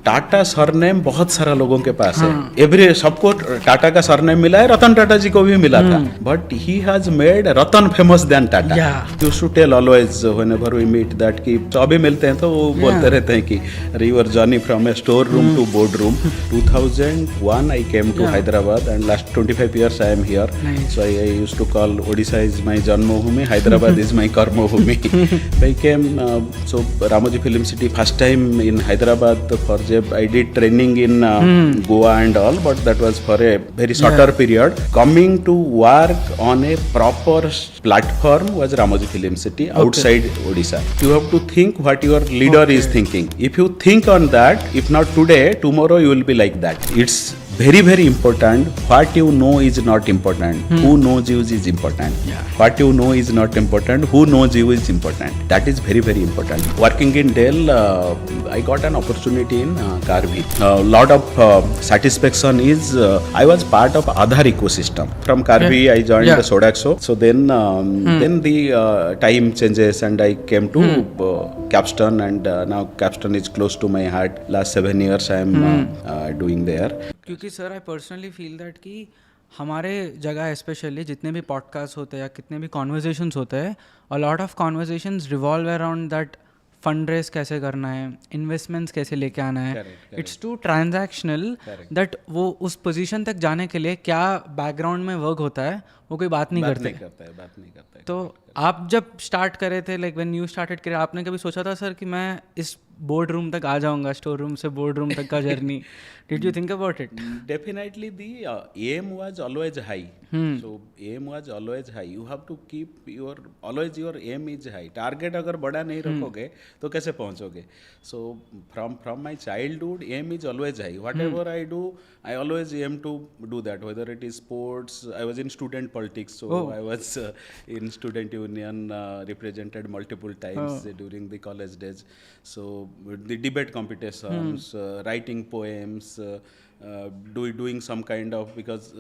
Tata surname बहुत सारा लोगों के पास है, एवरी सबको टाटा का सरनेम मिला है, रतन टाटा जी को भी मिला था, but he has made Ratan famous than Tata. Used to tell always whenever we meet that कि तो अभी मिलते हैं तो वो बोलते रहते हैं कि रिवर journey from a store room to board room. 2001 I came to Hyderabad and last 25 years I am here. So I used to call Odisha is my Janmabhoomi, Hyderabad is my Karmabhoomi. I came so Ramoji Film City first time in Hyderabad for I did training in Goa and all, but that was for a very shorter period. Coming to work on a proper platform was Ramoji Film City outside Odisha. You have to think what your leader is thinking. If you think on that, if not today, tomorrow you will be like that. It's very very important. What you know is not important. Who knows you is important. What you know is not important. Who knows you is important. That is very very important. Working in Dell, I got an opportunity in Karvi. A lot of satisfaction is I was part of Aadhaar ecosystem. From Karvi I joined the Sodaxo. So then the time changes and I came to Capstone, and now Capstone is close to my heart. Last 7 years I am doing there. क्योंकि sir I personally feel that कि हमारे जगह specially जितने भी podcast होते हैं या कितने भी कॉन्वर्जेशंस होते हैं, a lot of conversations revolve around that fund raise कैसे करना है, इन्वेस्टमेंट्स कैसे लेके आना है. इट्स टू ट्रांजैक्शनल दैट वो उस पोजीशन तक जाने के लिए क्या बैकग्राउंड में वर्क होता है वो कोई बात नहीं करते. तो आप जब स्टार्ट करे थे, लाइक व्हेन यू स्टार्टेड करे, आपने कभी सोचा था सर कि मैं इस बोर्ड रूम तक आ जाऊंगा, स्टोर रूम से बोर्ड रूम तक का journey? Did you think about it? Definitely the aim was always high. So aim was always high. You have to keep always your aim is high. Target अगर बड़ा नहीं रखोगे तो कैसे पहुंचोगे? So from my childhood aim is always high. Whatever I do, I always aim to do that. Whether it is sports, I was in student politics, so I was in student union, represented multiple times during the college days. So the debate competitions, writing poems, doing some kind of, because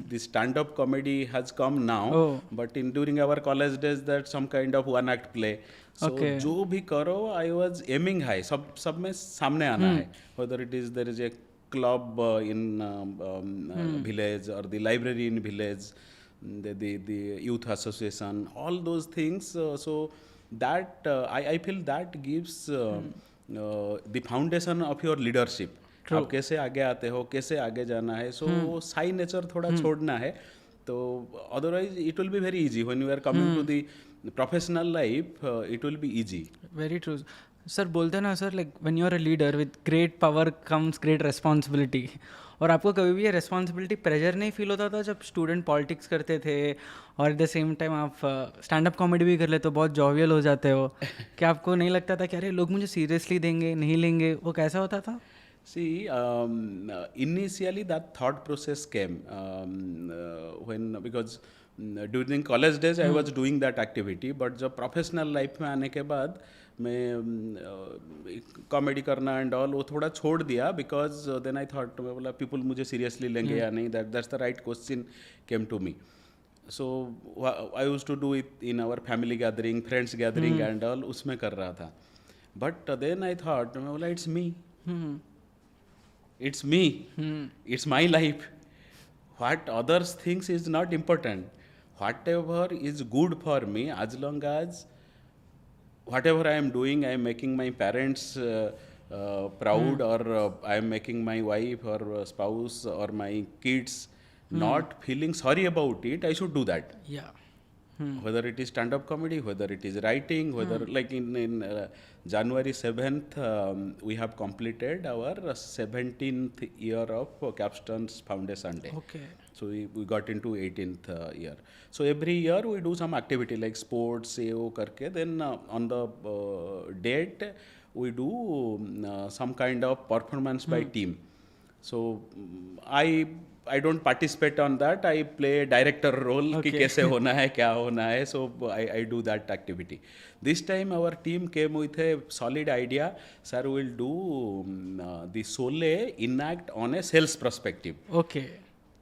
this stand-up comedy has come now, but during our college days that some kind of one act play. So जो भी करो, I was aiming high. सब में सामने आना है. Whether it is there is a club in village or the library in village, the youth association, all those things. So that I feel that gives the foundation of your leadership. आप कैसे आगे आते हो, कैसे आगे जाना है. सो वो साई नेचर थोड़ा छोड़ना है, तो otherwise it will be very easy when you are coming to the professional life. It will be easy. Very true sir. बोलते हैं ना sir, like when you are a leader with great power comes great responsibility. और आपको कभी भी ये responsibility pressure नहीं feel होता था जब स्टूडेंट पॉलिटिक्स करते थे, और एट द सेम टाइम आप स्टैंड अप कॉमेडी भी कर लेते हो, बहुत जॉवियल हो जाते हो? क्या आपको नहीं लगता था कि अरे लोग मुझे सीरियसली देंगे, नहीं लेंगे? वो कैसा होता था? See, initially that thought process came when, because during college days I was doing that activity, but जब professional life में आने के बाद मैं कॉमेडी करना एंड ऑल वो थोड़ा छोड़ दिया, बिकॉज देन आई थॉट बोला पीपल मुझे सीरियसली लेंगे या नहीं. That's the right question came to me. So I used to do it in our family gathering, friends gathering and all, उसमें कर रहा था. बट देन आई थॉट, मैं बोला it's me, it's me, it's my life. What others thinks is not important. Whatever is good for me, as long as whatever I am doing, I am making my parents proud, or I am making my wife or spouse or my kids not feeling sorry about it, I should do that. Whether it is stand-up comedy, whether it is writing, whether like in January 7th, we have completed our 17th year of Capstone's Foundation Day. So we got into 18th year. So every year we do some activity like sports, AO karke. Then on the date we do some kind of performance by team. So I don't participate on that. I play director role कि कैसे होना है, क्या होना है. So I do that activity. This time our team came with a solid idea. Sir, we'll do the Sole enact on a sales perspective. Okay.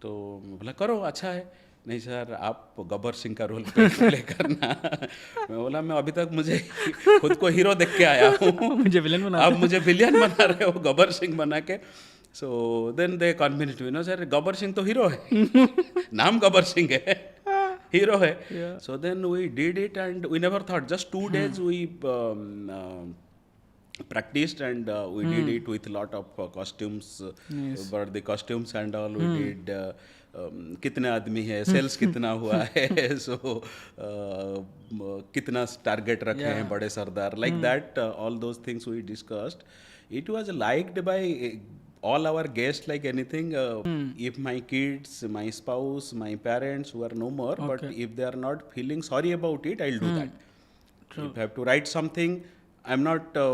तो बोला करो, अच्छा है. नहीं सर आप गब्बर सिंह का रोल प्ले करना। मैं बोला मैं अभी तक मुझे खुद को हीरो देख के आया हूँ, मुझे विलन बना आप मुझे विलियन बना रहे हो गब्बर सिंह बना के। So then they convinced me, no sir Gabbar Singh तो हीरो है, नाम गब्बर सिंह है, हीरो है। So then we did it and we never thought, just 2 days we practiced and we did it with lot of costumes, but the costumes and all we did, कितने आदमी है, sales कितना हुआ है, सो कितना टारगेट रखे हैं बड़े सरदार, like that, all those things we discussed. It was liked by all our guests like anything. If my kids, my spouse, my parents who are no more, but if they are not feeling sorry about it, I'll do that. If I have to write something, I'm not,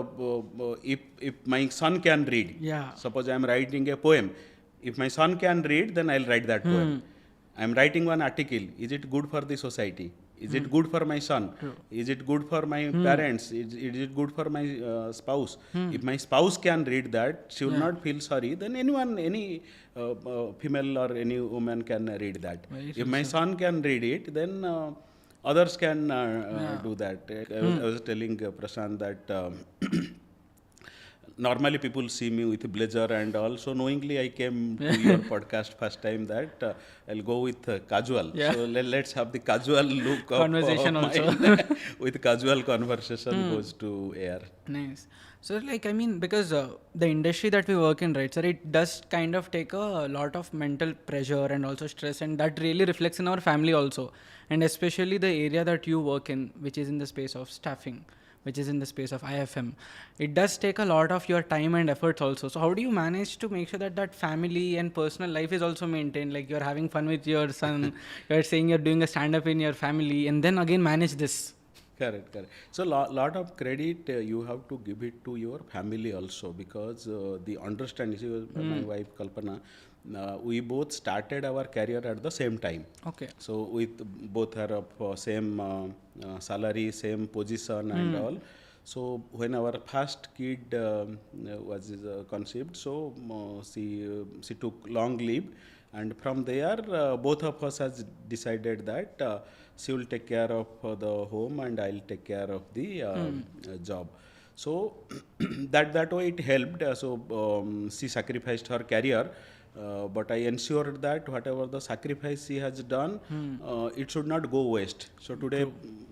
if my son can read, suppose I'm writing a poem, if my son can read, then I'll write that poem. I'm writing one article, is it good for the society? Is it good for my son? Is it good for my parents? Is it good for my spouse? If my spouse can read that, she will not feel sorry, then anyone, any female or any woman can read that. If my son can read it, then others can do that. I was telling Prashant that normally people see me with a blazer and all, so knowingly I came to your podcast first time that I'll go with casual. So let's have the casual look Conversation of also. mine with casual conversation goes to air. Nice. So like, I mean, because the industry that we work in, right, sir, it does kind of take a lot of mental pressure and also stress, and that really reflects in our family also, and especially the area that you work in, which is in the space of staffing, which is in the space of IFM. It does take a lot of your time and efforts also. So how do you manage to make sure that that family and personal life is also maintained? Like you're having fun with your son, you're saying you're doing a stand-up in your family, and then again manage this. Correct. So lot of credit you have to give it to your family also, because the understanding. See, my wife Kalpana, we both started our career at the same time. Okay. So with both are of same salary, same position and all. So when our first kid was conceived, so she took long leave, and from there both of us has decided that she will take care of the home and I'll take care of the job. So that way it helped. So she sacrificed her career, but I ensured that whatever the sacrifice she has done, it should not go waste. So today,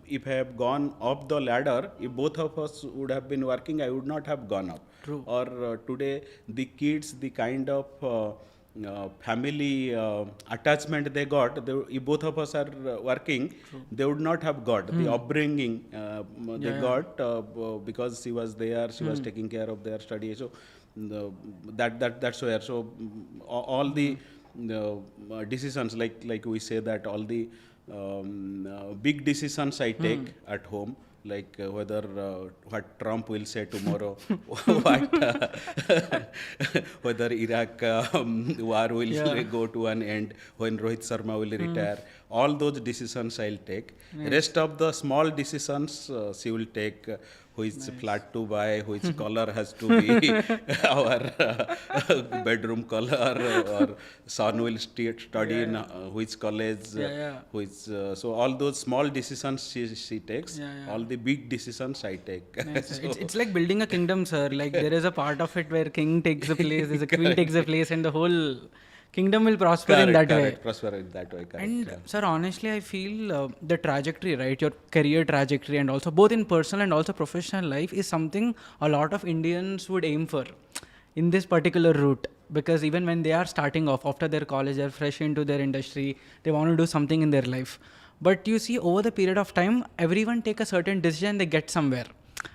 if I have gone up the ladder, if both of us would have been working, I would not have gone up. True. Or today, the kids, the kind of family attachment they got, if both of us are working, they would not have got the upbringing they got because she was there, she was taking care of their study. So that's where. So all the decisions, like we say that all the big decisions I take at home, like whether what Trump will say tomorrow, what whether Iraq war will go to an end, when Rohit Sharma will retire, all those decisions I'll take. Rest of the small decisions she will take. Which flat to buy, which color has to be our bedroom color, or son will study in which college, which so all those small decisions she takes. All the big decisions I take. Nice. So it's like building a kingdom, sir. Like there is a part of it where king takes a place, there's a queen takes a place, and the whole kingdom will prosper in that way. Prosper in that way, correct. And sir, honestly, I feel the trajectory, right, your career trajectory, and also both in personal and also professional life, is something a lot of Indians would aim for in this particular route. Because even when they are starting off after their college, they're fresh into their industry, they want to do something in their life. But you see, over the period of time, everyone take a certain decision, they get somewhere.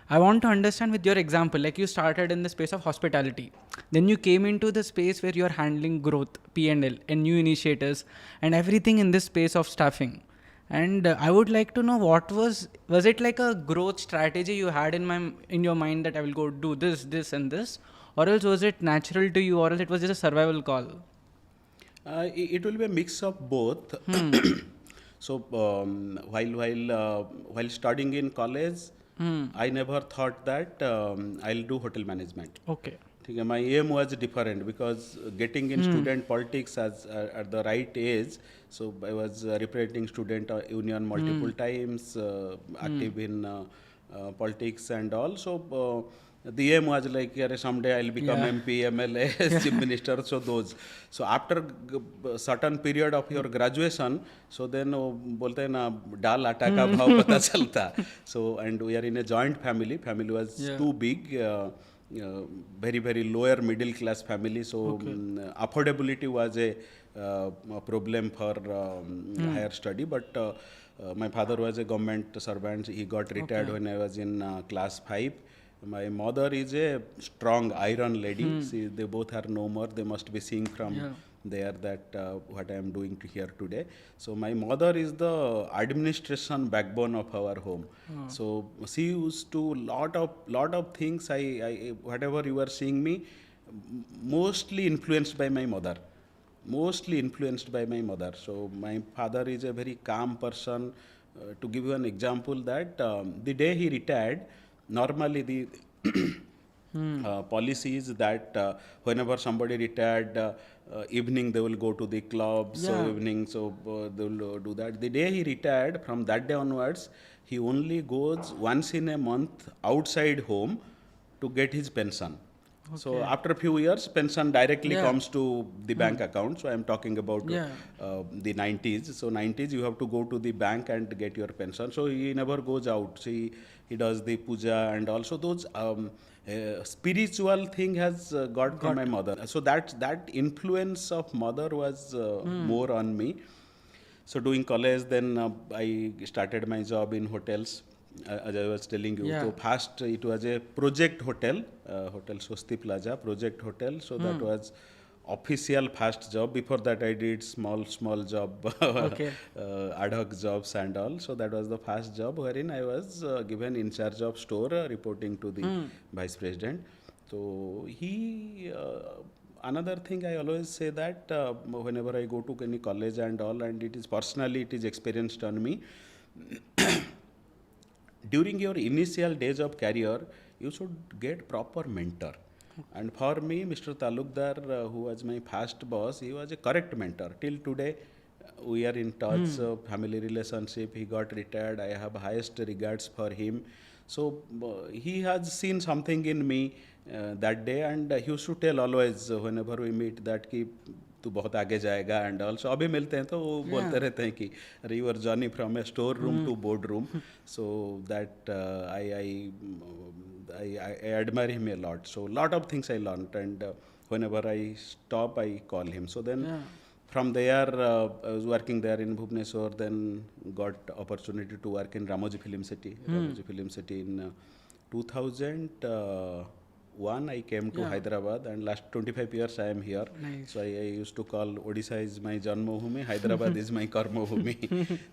I want to understand with your example, like you started in the space of hospitality, then you came into the space where you're handling growth, P&L, and new initiatives, and everything in this space of staffing. And I would like to know, what was it like a growth strategy you had in your mind that I will go do this and this, or else was it natural to you, or else it was just a survival call? It will be a mix of both. So while studying in college, I never thought that I'll do hotel management. Okay. ठीक है, my aim was different because getting in student politics as at the right age, so I was representing student union multiple times, active in politics and all. So the aim was like, yeah, someday I'll become Yeah. MP, MLA, chief minister. So those. So after certain period of your graduation, so then वो बोलते हैं ना दाल आटा का भाव पता चलता. So and we are in a joint family. Family was Yeah. too big. Very very lower middle class family, so affordability was a problem for higher study, but my father was a government servant. He got retired when I was in class 5. My mother is a strong iron lady. See, they both are no more. They must be seeing from there that what I am doing here today. So my mother is the administration backbone of our home. So she used to lot of things. I whatever you are seeing me, mostly influenced by my mother. Mostly influenced by my mother. So my father is a very calm person. To give you an example, that the day he retired, normally the policy is that whenever somebody retired, evening they will go to the club. So Yeah. evening, so they will do that. The day he retired, from that day onwards, he only goes once in a month outside home to get his pension. So after a few years, pension directly Yeah. comes to the bank account. So I am talking about Yeah. the 90s. So 90s, you have to go to the bank and get your pension. So he never goes out. So he does the puja, and also those spiritual thing has got from my mother. So that influence of mother was more on me. So doing college, then I started my job in hotels. As I was telling you, Yeah. so first it was a project hotel, Hotel Swasti Plaza, project hotel. So that was official first job. Before that, I did small job, Okay. ad hoc jobs and all. So that was the first job wherein I was given in charge of store, reporting to the vice president. So he. Another thing I always say that whenever I go to any college and all, and it is personally it is experienced on me. During your initial days of career, you should get proper mentor. And for me, Mr. Talukdar, who was my first boss, he was a correct mentor. Till today, we are in touch, family relationship. He got retired. I have highest regards for him. So he has seen something in me that day, and he used to tell always whenever we meet that कि तू बहुत आगे जाएगा and also अभी मिलते हैं तो वो बोलते रहते हैं कि अरे your journey from a store room to board room so that I admire him a lot. So lot of things I learned, and whenever I stop, I call him. So then from there, I was working there in Bhubaneswar, then got opportunity to work in Ramoji Film City. Ramoji Film City in 2001 I came to Hyderabad, and last 25 years I am here. Nice. So I used to call Odisha is my Janma Bhumi, Hyderabad is my Karma Bhumi.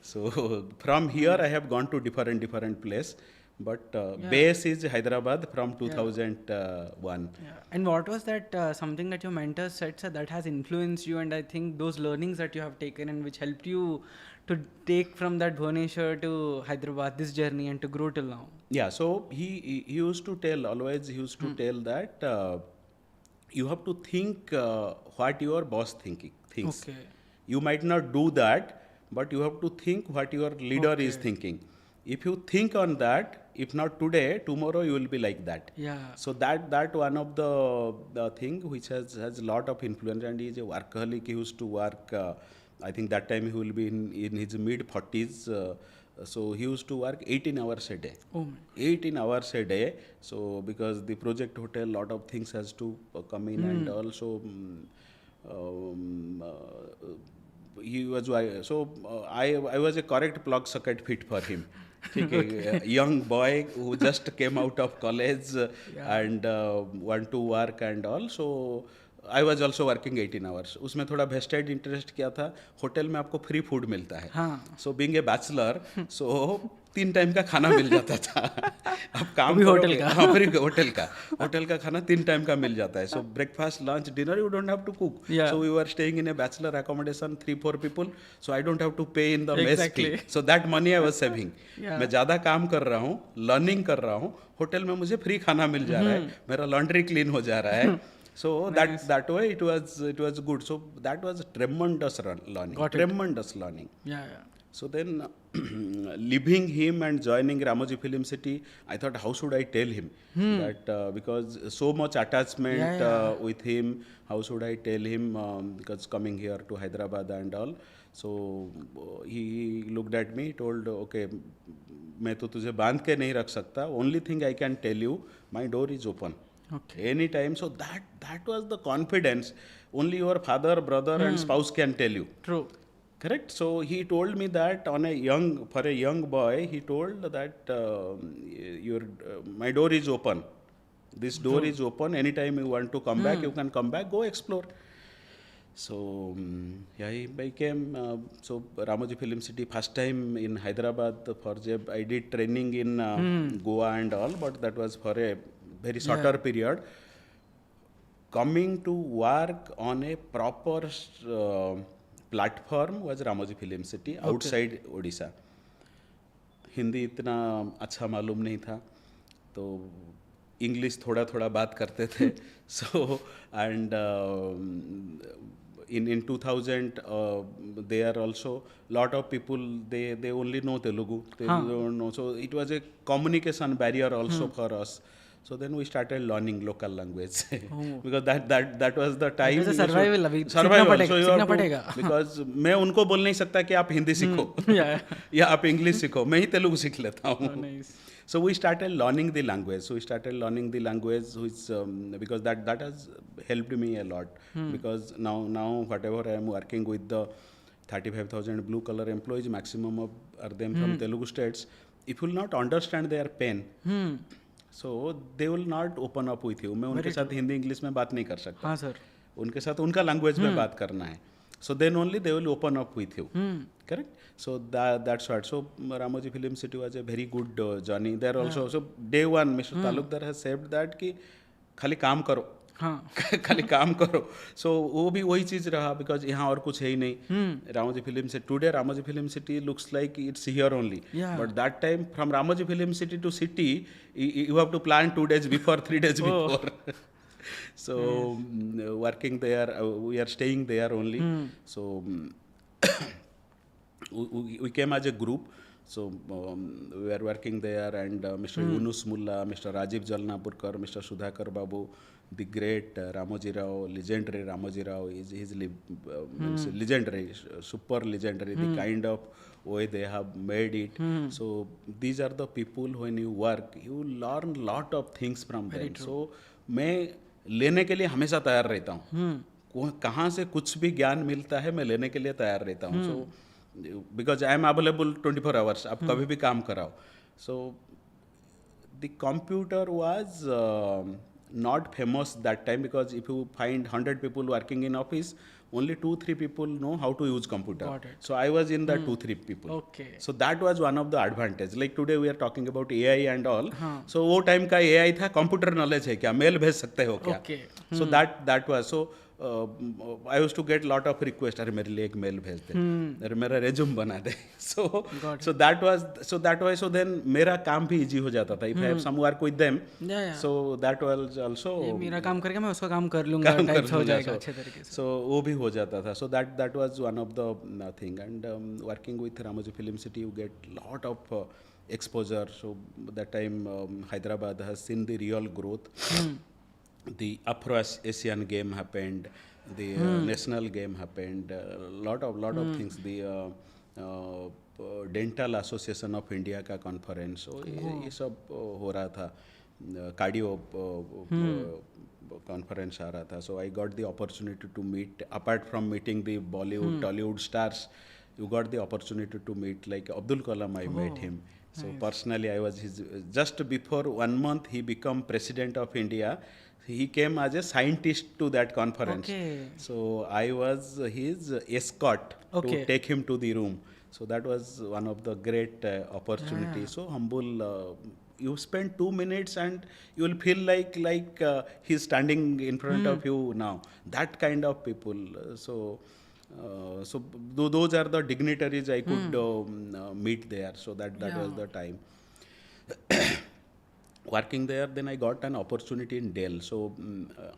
So from here I have gone to different place, but base is Hyderabad from 2001. Yeah. And what was that something that your mentor said, sir, that has influenced you, and I think those learnings that you have taken and which helped you to take from that Bhubaneswar to Hyderabad, this journey, and to grow till now? Yeah, so he used to tell, always he used to tell that you have to think what your boss thinks. Okay. You might not do that, but you have to think what your leader is thinking. If you think on that, if not today, tomorrow you will be like that. Yeah. So that one of the thing which has a lot of influence, and he is a workaholic. He used to work. I think that time he will be in his mid 40s. So he used to work 18 hours a day. Oh my. 18 hours a day. So because the project hotel, lot of things has to come in, and also he was I was a correct plug socket fit for him. A young boy who just came out of college and want to work and all. So I was also working 18 hours. उसमें थोड़ा vested interest क्या था, hotel में आपको free food मिलता है. हाँ. So being a bachelor, so 3 time का खाना मिल जाता था. अब काम भी होटल करोगे, का. हाँ, फिर होटल का खाना 3 टाइम का मिल जाता है. So breakfast, lunch, dinner you don't have to cook. Yeah. So we were staying in a bachelor accommodation, 3-4 people. So I don't have to pay in the mess Exactly. Fee. So that money I was saving. Yeah. मैं ज़्यादा काम कर रहा हूँ, learning कर रहा हूँ, hotel में मुझे फ्री खाना मिल जा रहा है, मेरा लॉन्ड्री क्लीन हो जा रहा है. So that way it was good. So that was tremendous learning. Got it. Tremendous learning. Yeah, yeah. So then leaving him and joining Ramoji Film City, I thought how should I tell him that because so much attachment Yeah, yeah. with him, how should I tell him because coming here to Hyderabad and all. So he looked at me, told okay, मैं तो तुझे बांध के नहीं रख सकता. Only thing I can tell you, my door is open. Okay. Anytime. So that was the confidence only your father, brother and spouse can tell you. True. Correct. So he told me that for a young boy, he told that my door is open. This door is open. Anytime you want to come back, you can come back. Go explore. So yeah, I became so Ramoji Film City first time in Hyderabad for Jeb. I did training in Goa and all, but that was for a very shorter period. Coming to work on a proper platform was Ramoji Film City outside Odisha. Hindi इतना अच्छा मालूम नहीं था, तो English थोड़ा थोड़ा बात करते थे. So and in 2000 there also lot of people they only know Telugu, they don't know. So it was a communication barrier also for us. So then we started learning local language because that was the time. It was a survival. अभी survival. सीखना पड़ेगा. Because मैं उनको बोल नहीं सकता कि आप हिंदी सीखो या आप इंग्लिश सीखो, मैं ही तेलुगु सीख लेता हूँ. Oh, nice. So we started learning the language. Which because that has helped me a lot. Because now whatever I am working with the 35,000 blue collar employees, maximum of are them from Telugu states. If you will not understand their pain, so they will not open up with you. मैं उनके साथ Hindi English में बात नहीं कर सकता. हाँ sir. उनके साथ उनका लैंग्वेज में बात करना है. So then only they will open up with you. Correct? So that's what. So Ramoji Film City was a very good journey. There also, so day one, Mr. Talukdar has said that कि खाली काम करो. हाँ. खाली काम करो. So वो भी वही चीज रहा because यहाँ और कुछ है ही नहीं. Ramoji Film City. Today Ramoji Film City looks like it's here only. Yeah. But that time from Ramoji Film City to city, you have to plan 2 days before, 3 days before. So working there, we are staying there only. So we came as a group. So we were working there, and Mr. Yunus Mulla, Mr. Rajiv Jalnapurkar, Mr. Sudhakar Babu, the great Ramoji Rao, legendary Ramoji Rao, is legendary, super legendary. The kind of way they have made it. So these are the people when you work, you learn lot of things from them. So मैं लेने के लिए हमेशा तैयार रहता हूँ. कहाँ से कुछ भी ज्ञान मिलता है मैं लेने के लिए तैयार रहता हूँ. So because I am available 24 hours. आप कभी भी काम कराओ. So the computer was not famous that time, because if you find 100 people working in office, only 2-3 people know how to use computer. Got it. So I was in the 2-3 people. Okay. So that was one of the advantage. Like today we are talking about AI and all. So वो time का AI था, computer knowledge है क्या, mail भेज सकते हो क्या. Okay. So that was so. I used to get lot of request. अरे मेरे लिए एक मेल भेज दे, अरे मेरा रेज्यूम बना दे. So that was so then मेरा काम भी इजी हो जाता था. If I have some work with them, Yeah. so that was also ये मेरा काम करके मैं उसका काम कर लूँगा, टाइप्स हो जाएगा अच्छे तरीके से. So वो भी हो जाता था. So that was one of the thing. And working with Ramoji Film City, you get lot of exposure. So that time Hyderabad has seen the real growth. The Afro-Asian game happened, the national game happened, lot of things. The Dental Association of India का conference, so ये सब हो रहा था. Cardio conference आ रहा था. So I got the opportunity to meet, apart from meeting the Bollywood, Tollywood stars, you got the opportunity to meet like Abdul Kalam. I met him. So personally I was his, just before 1 month he become President of India. He came as a scientist to that conference. Okay. So I was his escort Okay. to take him to the room. So that was one of the great opportunities. So humble. You spend 2 minutes and you will feel like he's standing in front of you now. That kind of people. So those are the dignitaries I could meet there. So that was the time. Working there, then I got an opportunity in Dell. So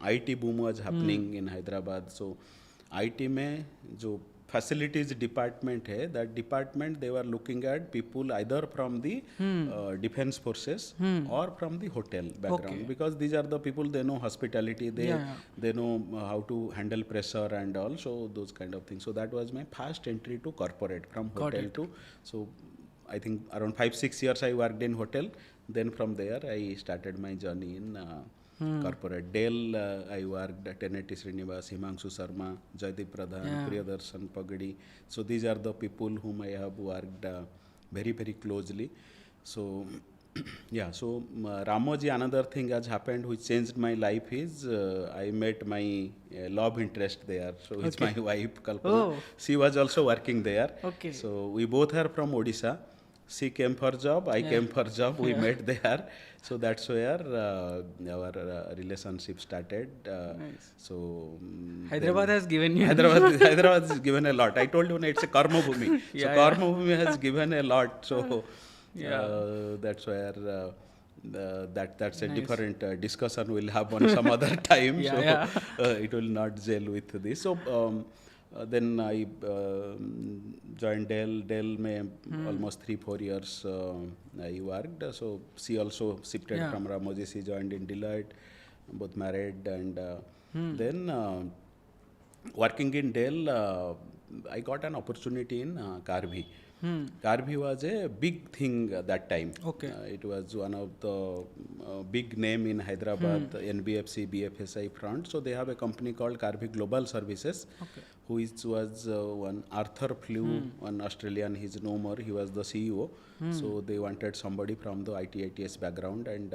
IT boom was happening in Hyderabad. So IT में जो facilities department है, that department they were looking at people either from the defense forces or from the hotel background, Okay. because these are the people, they know hospitality, they know how to handle pressure and all, so those kind of things. So that was my first entry to corporate, from Got hotel it. to, so I think around 5-6 years I worked in hotel. Then from there I started my journey in corporate. Dell I worked at Teneti Srinivas, Himanshu Sharma, Jaideep Pradhan, Yeah. Priyadarshan Pagadi. So these are the people whom I have worked very very closely. So yeah, so Ramoji, another thing has happened which changed my life is I met my love interest there. So it's my wife Kalpana. Oh. She was also working there. Okay. So we both are from Odisha. She came for job, I came for job. We met there. So that's where our relationship started. Nice. So Hyderabad has given you. Hyderabad has given a lot. I told you, it's a karma bhumi. So Yeah, karma bhumi has given a lot. So Yeah. that's where that's a different discussion we'll have on some other time. Yeah, So yeah. it will not gel with this. So then I joined Dell. Dell में almost 3-4 years I worked. So she also shifted Yeah. from Ramoji. She joined in Deloitte, both married, and then working in Dell, I got an opportunity in Karvi. Karvi was a big thing at that time. Okay. It was one of the big name in Hyderabad, NBFC, BFSI front. So they have a company called Karvi Global Services, which was one Arthur Flew, one Australian. He's no more. He was the CEO. So they wanted somebody from the ITS background, and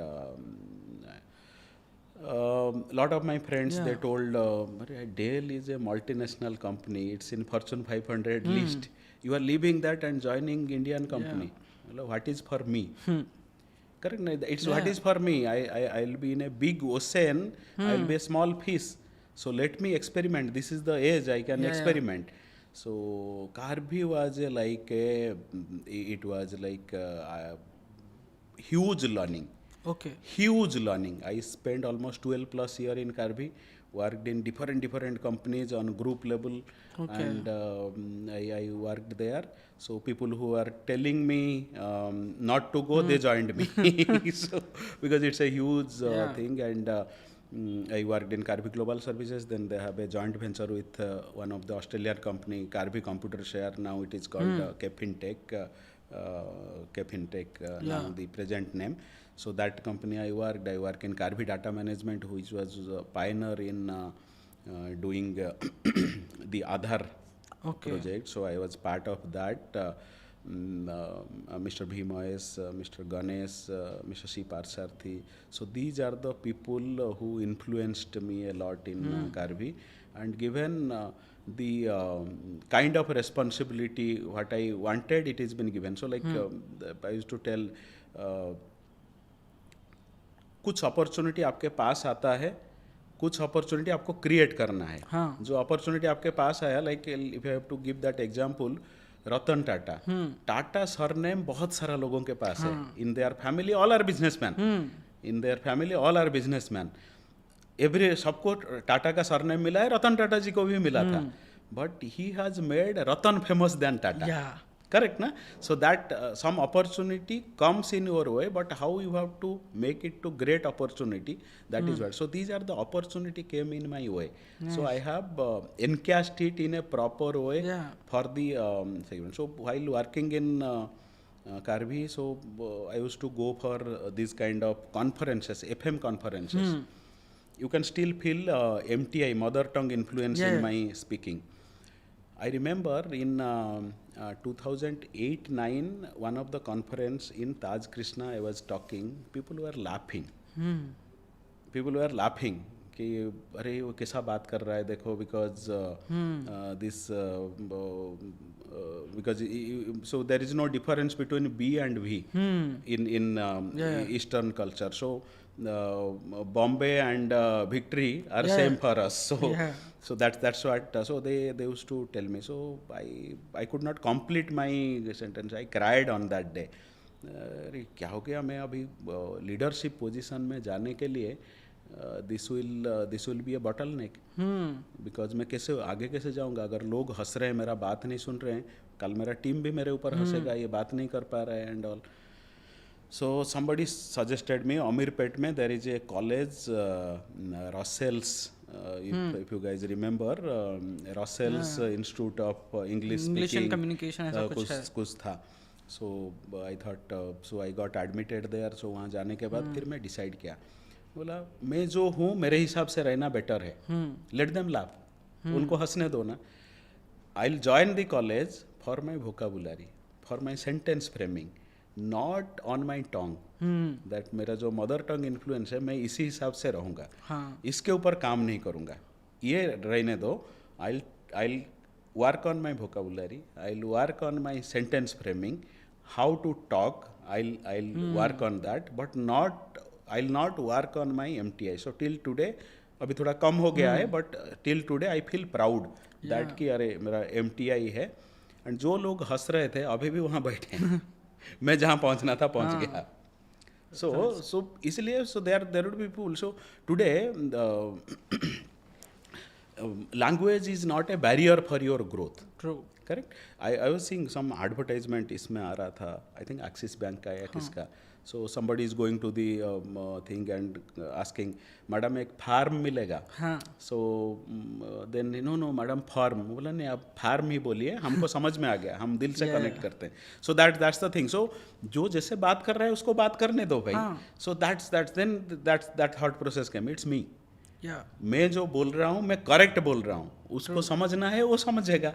lot of my friends they told, Dell is a multinational company. It's in Fortune 500 list. You are leaving that and joining Indian company. Hello, what is for me? Correct? No, it's what is for me. I'll be in a big ocean. I'll be a small fish. So let me experiment. This is the age I can experiment. So Karvi was it was like huge learning. Okay. Huge learning. I spent almost 12 plus year in Karvi, worked in different companies on group level, and I worked there. So people who are telling me not to go, they joined me. So because it's a huge thing, and I worked in Karvi Global Services. Then they have a joint venture with one of the Australian company, Karvi Computer Share. Now it is called Kefintech. Now the present name. So that company I work in Karvi Data Management, which was a pioneer in doing the Aadhaar project. So I was part of that. Mr. Bhimayesh, Mr. Ganesh, Mr. C. Parsarthi. So these are the people who influenced me a lot in Karvi, and given the kind of responsibility what I wanted, it has been given. So like I used to tell, कुछ opportunity आपके पास आता है, कुछ opportunity आपको create करना है. जो opportunity आपके पास आया, like if you have to give that example, Ratan Tata. Tata surname बहुत सारा लोगों के पास है. In their family all are businessman. In their family all are businessman. सबको टाटा का सरनेम मिला है, रतन टाटा जी को भी मिला था. But he has made Ratan famous than Tata. Correct, na? So that some opportunity comes in your way, but how you have to make it to great opportunity, that is what. So these are the opportunity came in my way. So I have encased it in a proper way for the segment. So while working in Karvi, so I used to go for these kind of conferences, FM conferences. You can still feel MTI, mother tongue influence in my speaking. I remember in 2008-9, one of the conference in Taj Krishna, I was talking, people were laughing. people were laughing कि अरे वो कैसा बात कर रहा है देखो because this because so there is no difference between B and V in Eastern culture. So Bombay and Victory are same for us. So so that's what so they used to tell me. So I could not complete my sentence. I cried on that day. अरे क्या हो गया, मैं अभी leadership position में जाने के लिए this will be a bottle neck, because मैं कैसे आगे कैसे जाऊंगा अगर लोग हंस रहे हैं, मेरा बात नहीं सुन रहे हैं, कल मेरा टीम भी मेरे ऊपर हंसेगा, ये बात नहीं कर पा रहा है and all. So somebody suggested me Amirpet में there is a college Russell's if you guys remember Russell's Institute of English and Communication ऐसा कुछ था. So I thought so I got admitted there. So वहाँ जाने के बाद फिर मैं डिसाइड किया, बोला मैं जो हूँ मेरे हिसाब से रहना बेटर है. लेट देम लाफ, उनको हंसने दो ना. I will join the college for my vocabulary, for my sentence framing, not on my tongue. That मेरा जो मदर टंग इन्फ्लुएंस है मैं इसी हिसाब से रहूँगा, इसके ऊपर काम नहीं करूँगा, ये रहने दो. आई work on my vocabulary, I'll work on my sentence framing, how to talk, I'll work on that, but I'll not work on my MTI. So till today अभी थोड़ा कम हो गया है, but till today I feel proud that कि अरे मेरा MTI है. And जो लोग हंस रहे थे अभी भी वहाँ बैठे हैं. मैं जहाँ पहुँचना था पहुँच गया. So इसलिए so there would be people. So today language is not a barrier for your growth. True. Correct. I was seeing some advertisement इसमें आ रहा था, I think Axis Bank का या किसका. So somebody is going to the thing and asking, madam एक form मिलेगा. So then no madam form, बोला नहीं आप फार्म ही बोलिए, हमको समझ में आ गया, हम दिल से कनेक्ट करते हैं. So that's the thing. So जो जैसे बात कर रहा है उसको बात करने दो भाई. So that thought process came. It's me. मैं जो बोल रहा हूँ मैं करेक्ट बोल रहा हूँ, उसको समझना है वो समझेगा.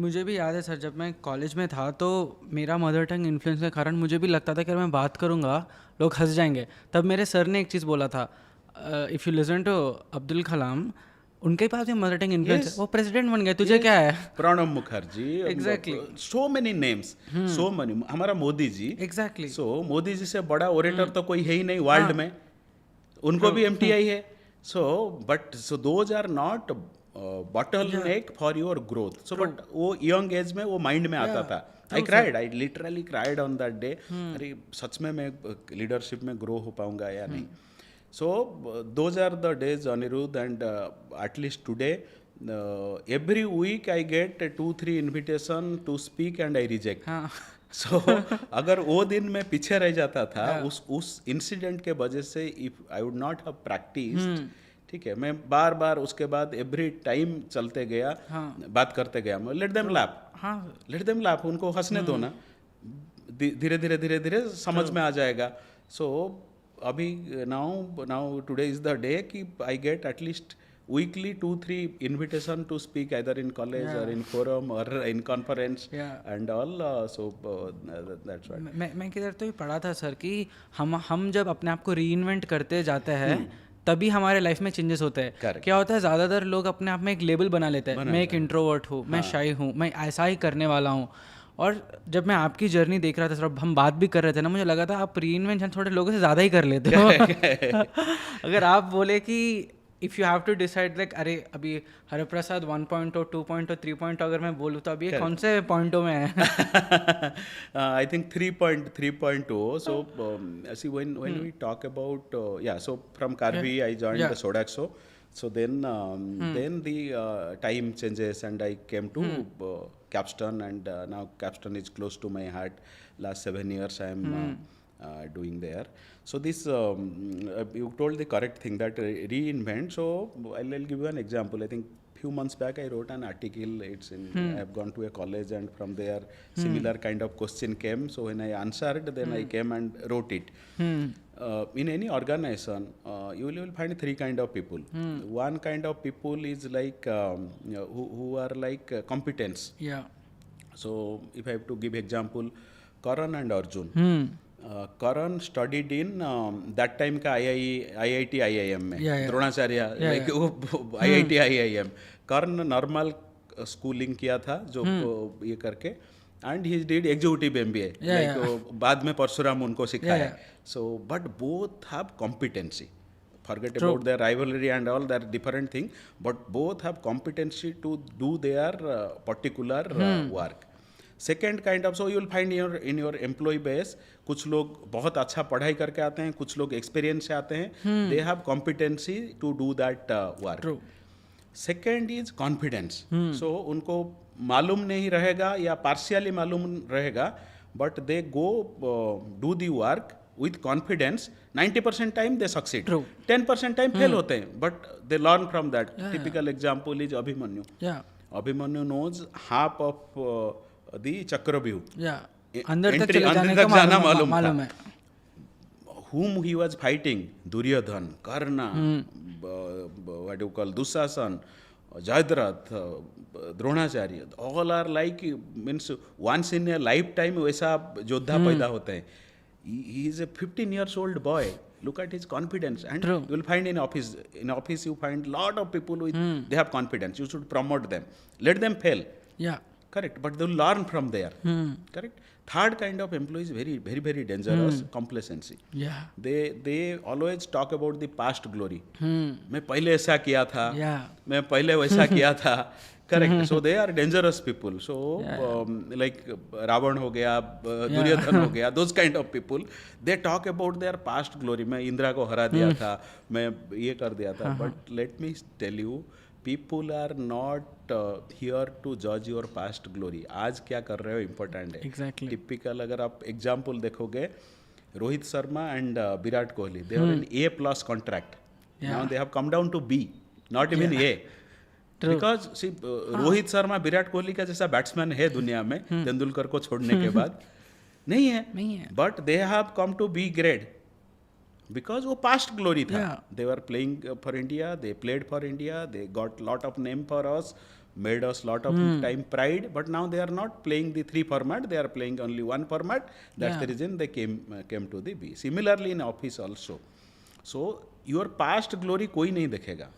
मुझे भी याद है सर, जब मैं कॉलेज में था तो मेरा मदर टंग इन्फ्लुएंस के कारण मुझे भी लगता था कि अगर मैं बात करूँगा लोग हंस जाएंगे. तब मेरे सर ने एक चीज़ बोला था, if you listen to Abdul Kalam, उनके पास भी मदर टंग इन्फ्लुएंस, वो प्रेसिडेंट बन गए, तुझे क्या है. Pranab Mukherjee, exactly, so many names, so many. हमारा मोदी जी, एग्जैक्टली. सो मोदी जी से बड़ा ओरेटर तो कोई है ही नहीं वर्ल्ड में, उनको भी MTI है. So those are not bottleneck for your growth. So but वो young age में वो mind में आता था. I literally cried on that day. अरे सच में मैं leadership में grow हो पाऊंगा या नहीं. So those are the days, Anirudh, and at least today every week I get 2-3 invitation to speak and I reject. So अगर वो दिन मैं पीछे रह जाता था उस इंसिडेंट के वजह से, if I would not have practised, ठीक है, मैं बार बार उसके बाद एवरी टाइम चलते गया, बात करते गया. लेट देम लाफ, उनको हंसने दो ना, धीरे धीरे समझ में आ जाएगा. सो अभी now today is the day कि I get at least weekly 2-3 invitation to speak either in college or in forum or in conference and all. So that's right. मैं किधर तो ही पढ़ा था सर कि हम जब अपने आप को रीइन्वेंट करते जाते हैं तभी हमारे लाइफ में चेंजेस होते हैं. क्या होता है, ज़्यादातर लोग अपने आप में एक लेबल बना लेते हैं, मैं एक इंट्रोवर्ट हूँ, मैं शाई हूँ, मैं ऐसा ही करने वाला हूँ. और जब मैं आपकी जर्नी देख रहा था सर, हम बात भी कर रहे थे ना, मुझे लगा था आप रीइन्वेंशन थोड़े लोगों से ज़्यादा ही कर लेते हो. अगर आप बोले कि if you have to decide like, अरे अभी हरिप्रसाद 1.0, 2.0, 3.0 अगर मैं बोलूँ तो अभी कौन से पॉइंटों में है? I think 3.0. So see when we talk about so from Karvi I joined the Sodexo. So then the time changes and I came to Capstone, and now Capstone is close to my heart. Last 7 years I am doing there. So this you told the correct thing, that reinvent. So I'll give you an example. I think few months back I wrote an article. It's in I have gone to a college and from there similar kind of question came. So when I answered, then I came and wrote it. In any organization you will find 3 kind of people. One kind of people is like who are like competence. So if I have to give example, Karan and Arjun. Karan studied in that time का IIT IIM में Yeah, yeah. Dronacharya like वो IIT IIM कर्ण normal schooling किया था जो ये करके and he did executive MBA like बाद में परशुराम उनको सिखाया so but both have competency forget about their rivalry and all that different thing but both have competency to do their particular work. Second kind of so you will find in your employee base कुछ लोग बहुत अच्छा पढ़ाई करके आते हैं कुछ लोग एक्सपीरियंस से आते हैं they have competency to do that work. True. Second is confidence so उनको मालूम नहीं रहेगा या पार्शियली मालूम रहेगा but they go do the work with confidence 90% time they succeed 10% time fail होते हैं but they learn from that typical example is Abhimanyu Abhimanyu knows half of the Chakravyuh अंदर तक चले जाने का मालूम है whom he was fighting Duryodhan, Karna, what do you call Dusasan, Jayadratha, Dronacharya, all are like means once in a lifetime वैसा योद्धा पैदा होते हैं. He is a 15 years old boy. Look at his confidence and you will find in office you find lot of people with they have confidence. You should promote them. Let them fail. Yeah. Correct, but they will learn from there. Correct. Third kind of employee is very dangerous. Complacency. Yeah. They always talk about the past glory. मैं पहले ऐसा किया था. मैं पहले वैसा किया था. Correct. So they are dangerous people. So like Ravan हो गया, दुर्योधन हो गया. Those kind of people. They talk about their past glory. मैं इंदिरा को हरा दिया था. मैं ये कर दिया था. But let me tell you. People are not here to judge your past glory. आज क्या कर रहे हो इम्पोर्टेंट है. Exactly. टिपिकल अगर आप एग्जाम्पल देखोगे Rohit Sharma and Virat Kohli they are in A+ contract now they have come down to B not even A because see Rohit Sharma Virat Kohli का जैसा बैट्समैन है दुनिया में तेंदुलकर को छोड़ने के बाद नहीं है but they have come to B grade because वो past glory था. They were playing for India, they played for India, they got lot of name for us, made us lot of time pride, but now they are not playing the 3 format, they are playing only 1 format. That's the reason they came to the B. Similarly in office also. So your past glory कोई नहीं देखेगा.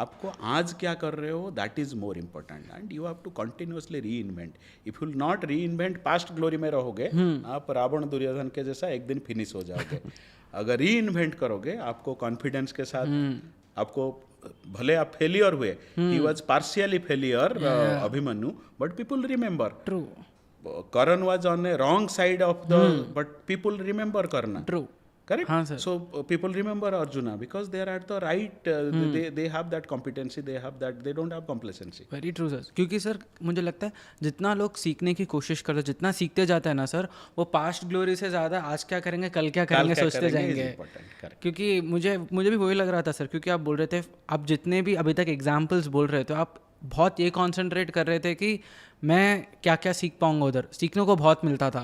आपको आज क्या कर रहे हो that is more important and you have to continuously reinvent. If you will not reinvent past glory में रहोगे आप रावण दुर्योधन के जैसा एक दिन फिनिश हो जाओगे. अगर री इन्वेंट करोगे आपको कॉन्फिडेंस के साथ आपको भले आप फेलियर हुए he was partially failure Abhimanyu but people remember true Karan was on A wrong side of the but people remember करना ट्रू correct हाँ, sir. so people remember Arjuna because they are at the right they have that competency they have that they don't have complacency. Very true sir क्योंकि sir मुझे लगता है जितना लोग सीखने की कोशिश करते हैं जितना सीखते जाते हैं ना सर वो पास्ट ग्लोरी से ज़्यादा आज क्या करेंगे कल क्या करेंगे सोचते जाएंगे. क्योंकि मुझे भी वही लग रहा था सर क्योंकि आप बोल रहे थे आप जितने भी अभी तक एग्जाम्पल्स बोल रहे थे आप बहुत ये कॉन्सेंट्रेट कर रहे थे कि मैं क्या क्या सीख पाऊंगा उधर सीखने को बहुत मिलता था.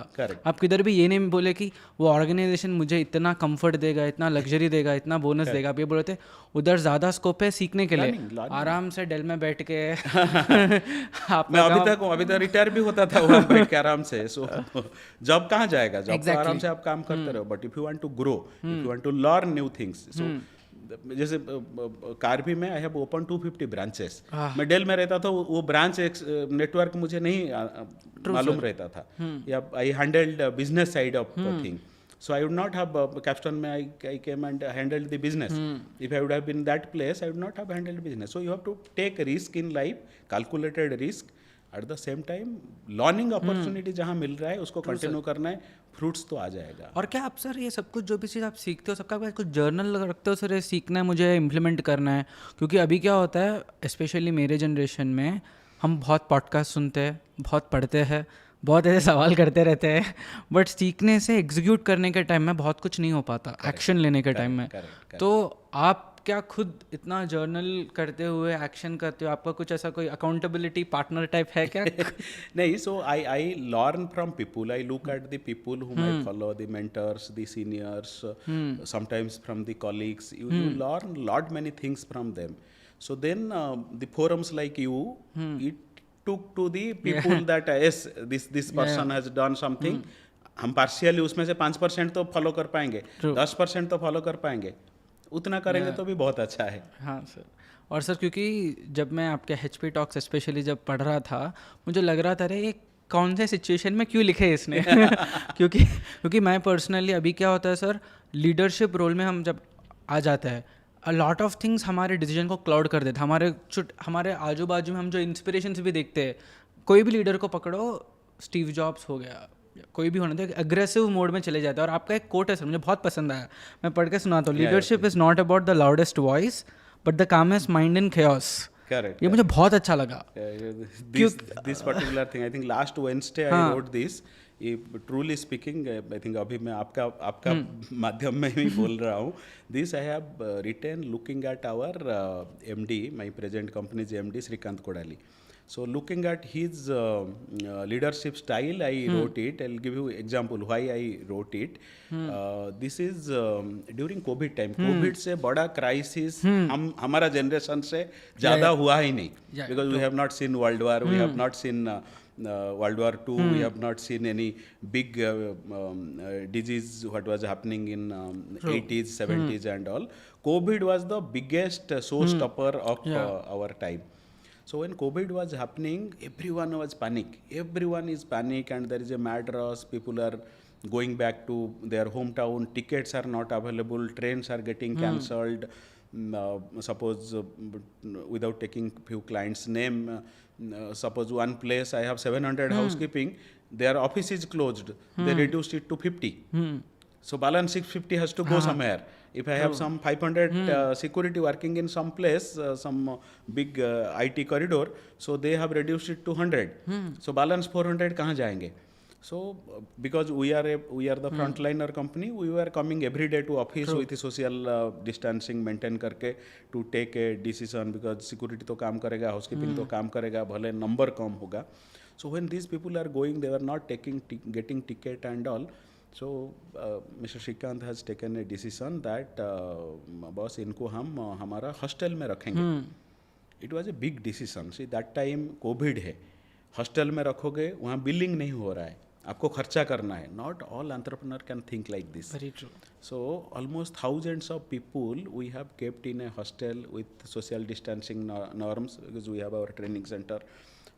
आप किधर भी ये नहीं बोले कि वो ऑर्गेनाइजेशन मुझे इतना कंफर्ट देगा इतना लग्जरी देगा इतना बोनस देगा. आप ये बोल रहे थे उधर ज़्यादा स्कोप है सीखने के लिए आराम से डेल में बैठ के मैं अभी तक रिटायर भी होता था वहाँ बैठ के आराम से. सो जॉब कहाँ जाएगा जॉब तो आराम से आप काम करते रहो but if you want to grow if you want to learn new things so जैसे कार्बी में आई हैव ओपन 250 ब्रांचेस. मैं डेल में रहता था वो ब्रांच नेटवर्क मुझे नहीं मालूम रहता था या I handled business side of thing. So I would not have Capstone में I came and handled the business. If I would have been in that place, I would not have handled business. So you have to take a risk in life, calculated risk. At the same time, learning opportunity जहाँ मिल रहा है उसको continue करना है fruits तो आ जाएगा. और क्या आप सर ये सब कुछ जो भी चीज़ आप सीखते हो सबका कुछ जर्नल रखते हो सर ये सीखना है मुझे इम्प्लीमेंट करना है क्योंकि अभी क्या होता है स्पेशली मेरे जनरेशन में हम बहुत पॉडकास्ट सुनते हैं बहुत पढ़ते हैं बहुत ऐसे सवाल करते रहते हैं बट सीखने से एग्जीक्यूट करने के टाइम में बहुत कुछ नहीं हो पाता एक्शन लेने के टाइम में. तो आप क्या खुद इतना जर्नल करते हुए एक्शन करते हो आपका कुछ ऐसा कोई अकाउंटेबिलिटी पार्टनर टाइप है क्या? नहीं so I learn from people I look at the people whom I follow the mentors the seniors sometimes from the colleagues you learn lot many things from them. So then the forums like you it took to the people that yes this person has done something हम partially उसमें से 5% तो follow कर पाएंगे, 10% तो follow कर पाएंगे, उतना करेंगे तो भी बहुत अच्छा है। हाँ सर। और सर क्योंकि जब मैं आपके HP टॉक्स स्पेशली जब पढ़ रहा था, मुझे लग रहा था अरे ये कौन से सिचुएशन में क्यों लिखे इसने क्योंकि मैं पर्सनली अभी क्या होता है सर, लीडरशिप रोल में हम जब आ जाते हैं, अ लॉट ऑफ थिंग्स हमारे डिसीजन को क्लाउड कर देते हैं। हमारे आजू बाजू में हम जो इंस्पिरेशंस भी देखते हैं, कोई भी लीडर को पकड़ो, स्टीव जॉब्स हो गया, कोई भी होना चाहिए, अग्रेसिव मोड में चले जाता है। और आपका एक कोट है सर, मुझे बहुत पसंद आया, मैं पढ़ के सुनाता हूँ। Leadership is not about the loudest voice but the calmest mind in chaos। Correct. ये मुझे बहुत अच्छा लगा। This particular thing, I think last Wednesday I wrote this. Truly speaking, I think अभी मैं आपका माध्यम में ही बोल रहा हूँ. This I have written looking at our MD, my present company's MD, Srikant Kodali. So looking at his leadership style, I wrote it. I'll give you example why I wrote it. This is during COVID time. COVID से बड़ा crisis हमारा generation से ज़्यादा हुआ ही नहीं. Because we have not seen World War, we have not seen World War II, we have not seen any big disease what was happening in 80s, 70s and all. COVID was the biggest showstopper of our time. So when COVID was happening, everyone was panic. Everyone is panic and there is a mad rush. People are going back to their hometown. Tickets are not available. Trains are getting cancelled. Suppose without taking few clients' name, suppose one place I have 700 housekeeping, their office is closed. They reduced it to 50. So balance 650 has to go somewhere. If I have some 500 security working in some place, some big IT corridor, so they have reduced it to 100. So balance 400 कहाँ जाएंगे? So because we are the frontliner company, we were coming every day to office with social distancing maintain करके to take a decision, because security तो काम करेगा, housekeeping तो काम करेगा, भले number कम होगा. So when these people are going, they were not getting ticket and all. So Mr. Shrikant has taken a decision that boss इनको हम हमारा हॉस्टल में रखेंगे. It was a big decision. See that time COVID है, hostel में रखोगे, वहाँ billing नहीं हो रहा है, आपको खर्चा करना है. Not all entrepreneur can think like this. Very true. So almost thousands of people we have kept in a hostel with social distancing norms, because we have our training center.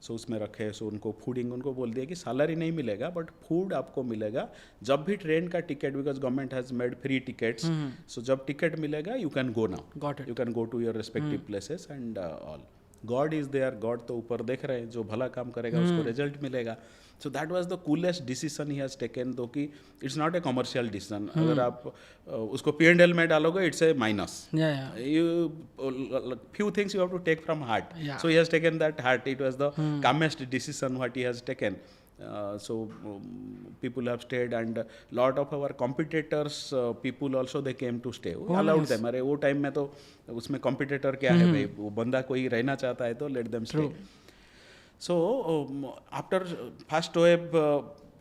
सो उसमें रखे. सो उनको फूडिंग, उनको बोल दिया कि salary नहीं मिलेगा but food आपको मिलेगा जब भी ट्रेन का ticket, because government has made free tickets. So जब टिकट मिलेगा you can go now, you can go to your respective places and all. God is there, God तो ऊपर देख रहे हैं, जो भला काम करेगा उसको रिजल्ट मिलेगा. So that was the coolest decision he has taken. दो कि it's not a commercial decision. अगर आप उसको P&L में डालोगे, it's a minus. Few things you have to take from heart. So he has taken that heart. It was the calmest decision what he has taken. So people have stayed and lot of our competitors people also they came to stay. We allowed them. अरे वो time में तो उसमें competitor क्या है भाई, वो बंदा कोई रहना चाहता है तो let them stay. So after first wave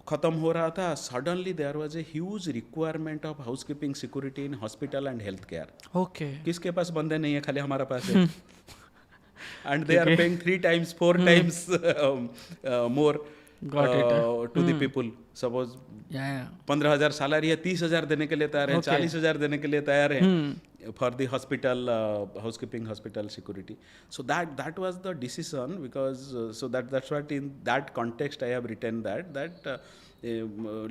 खत्म हो रहा था, suddenly there was a huge requirement of housekeeping security in hospital and healthcare. Okay. किसके पास बंदे नहीं है, खाली हमारा पास है. And they are paying 3 times, 4 times more to the people. Suppose 15,000 salary है, 30,000 देने के लिए तैयार है, 40,000 देने के लिए तैयार है for the hospital housekeeping, hospital security. So that was the decision, because so that's what in that context I have written that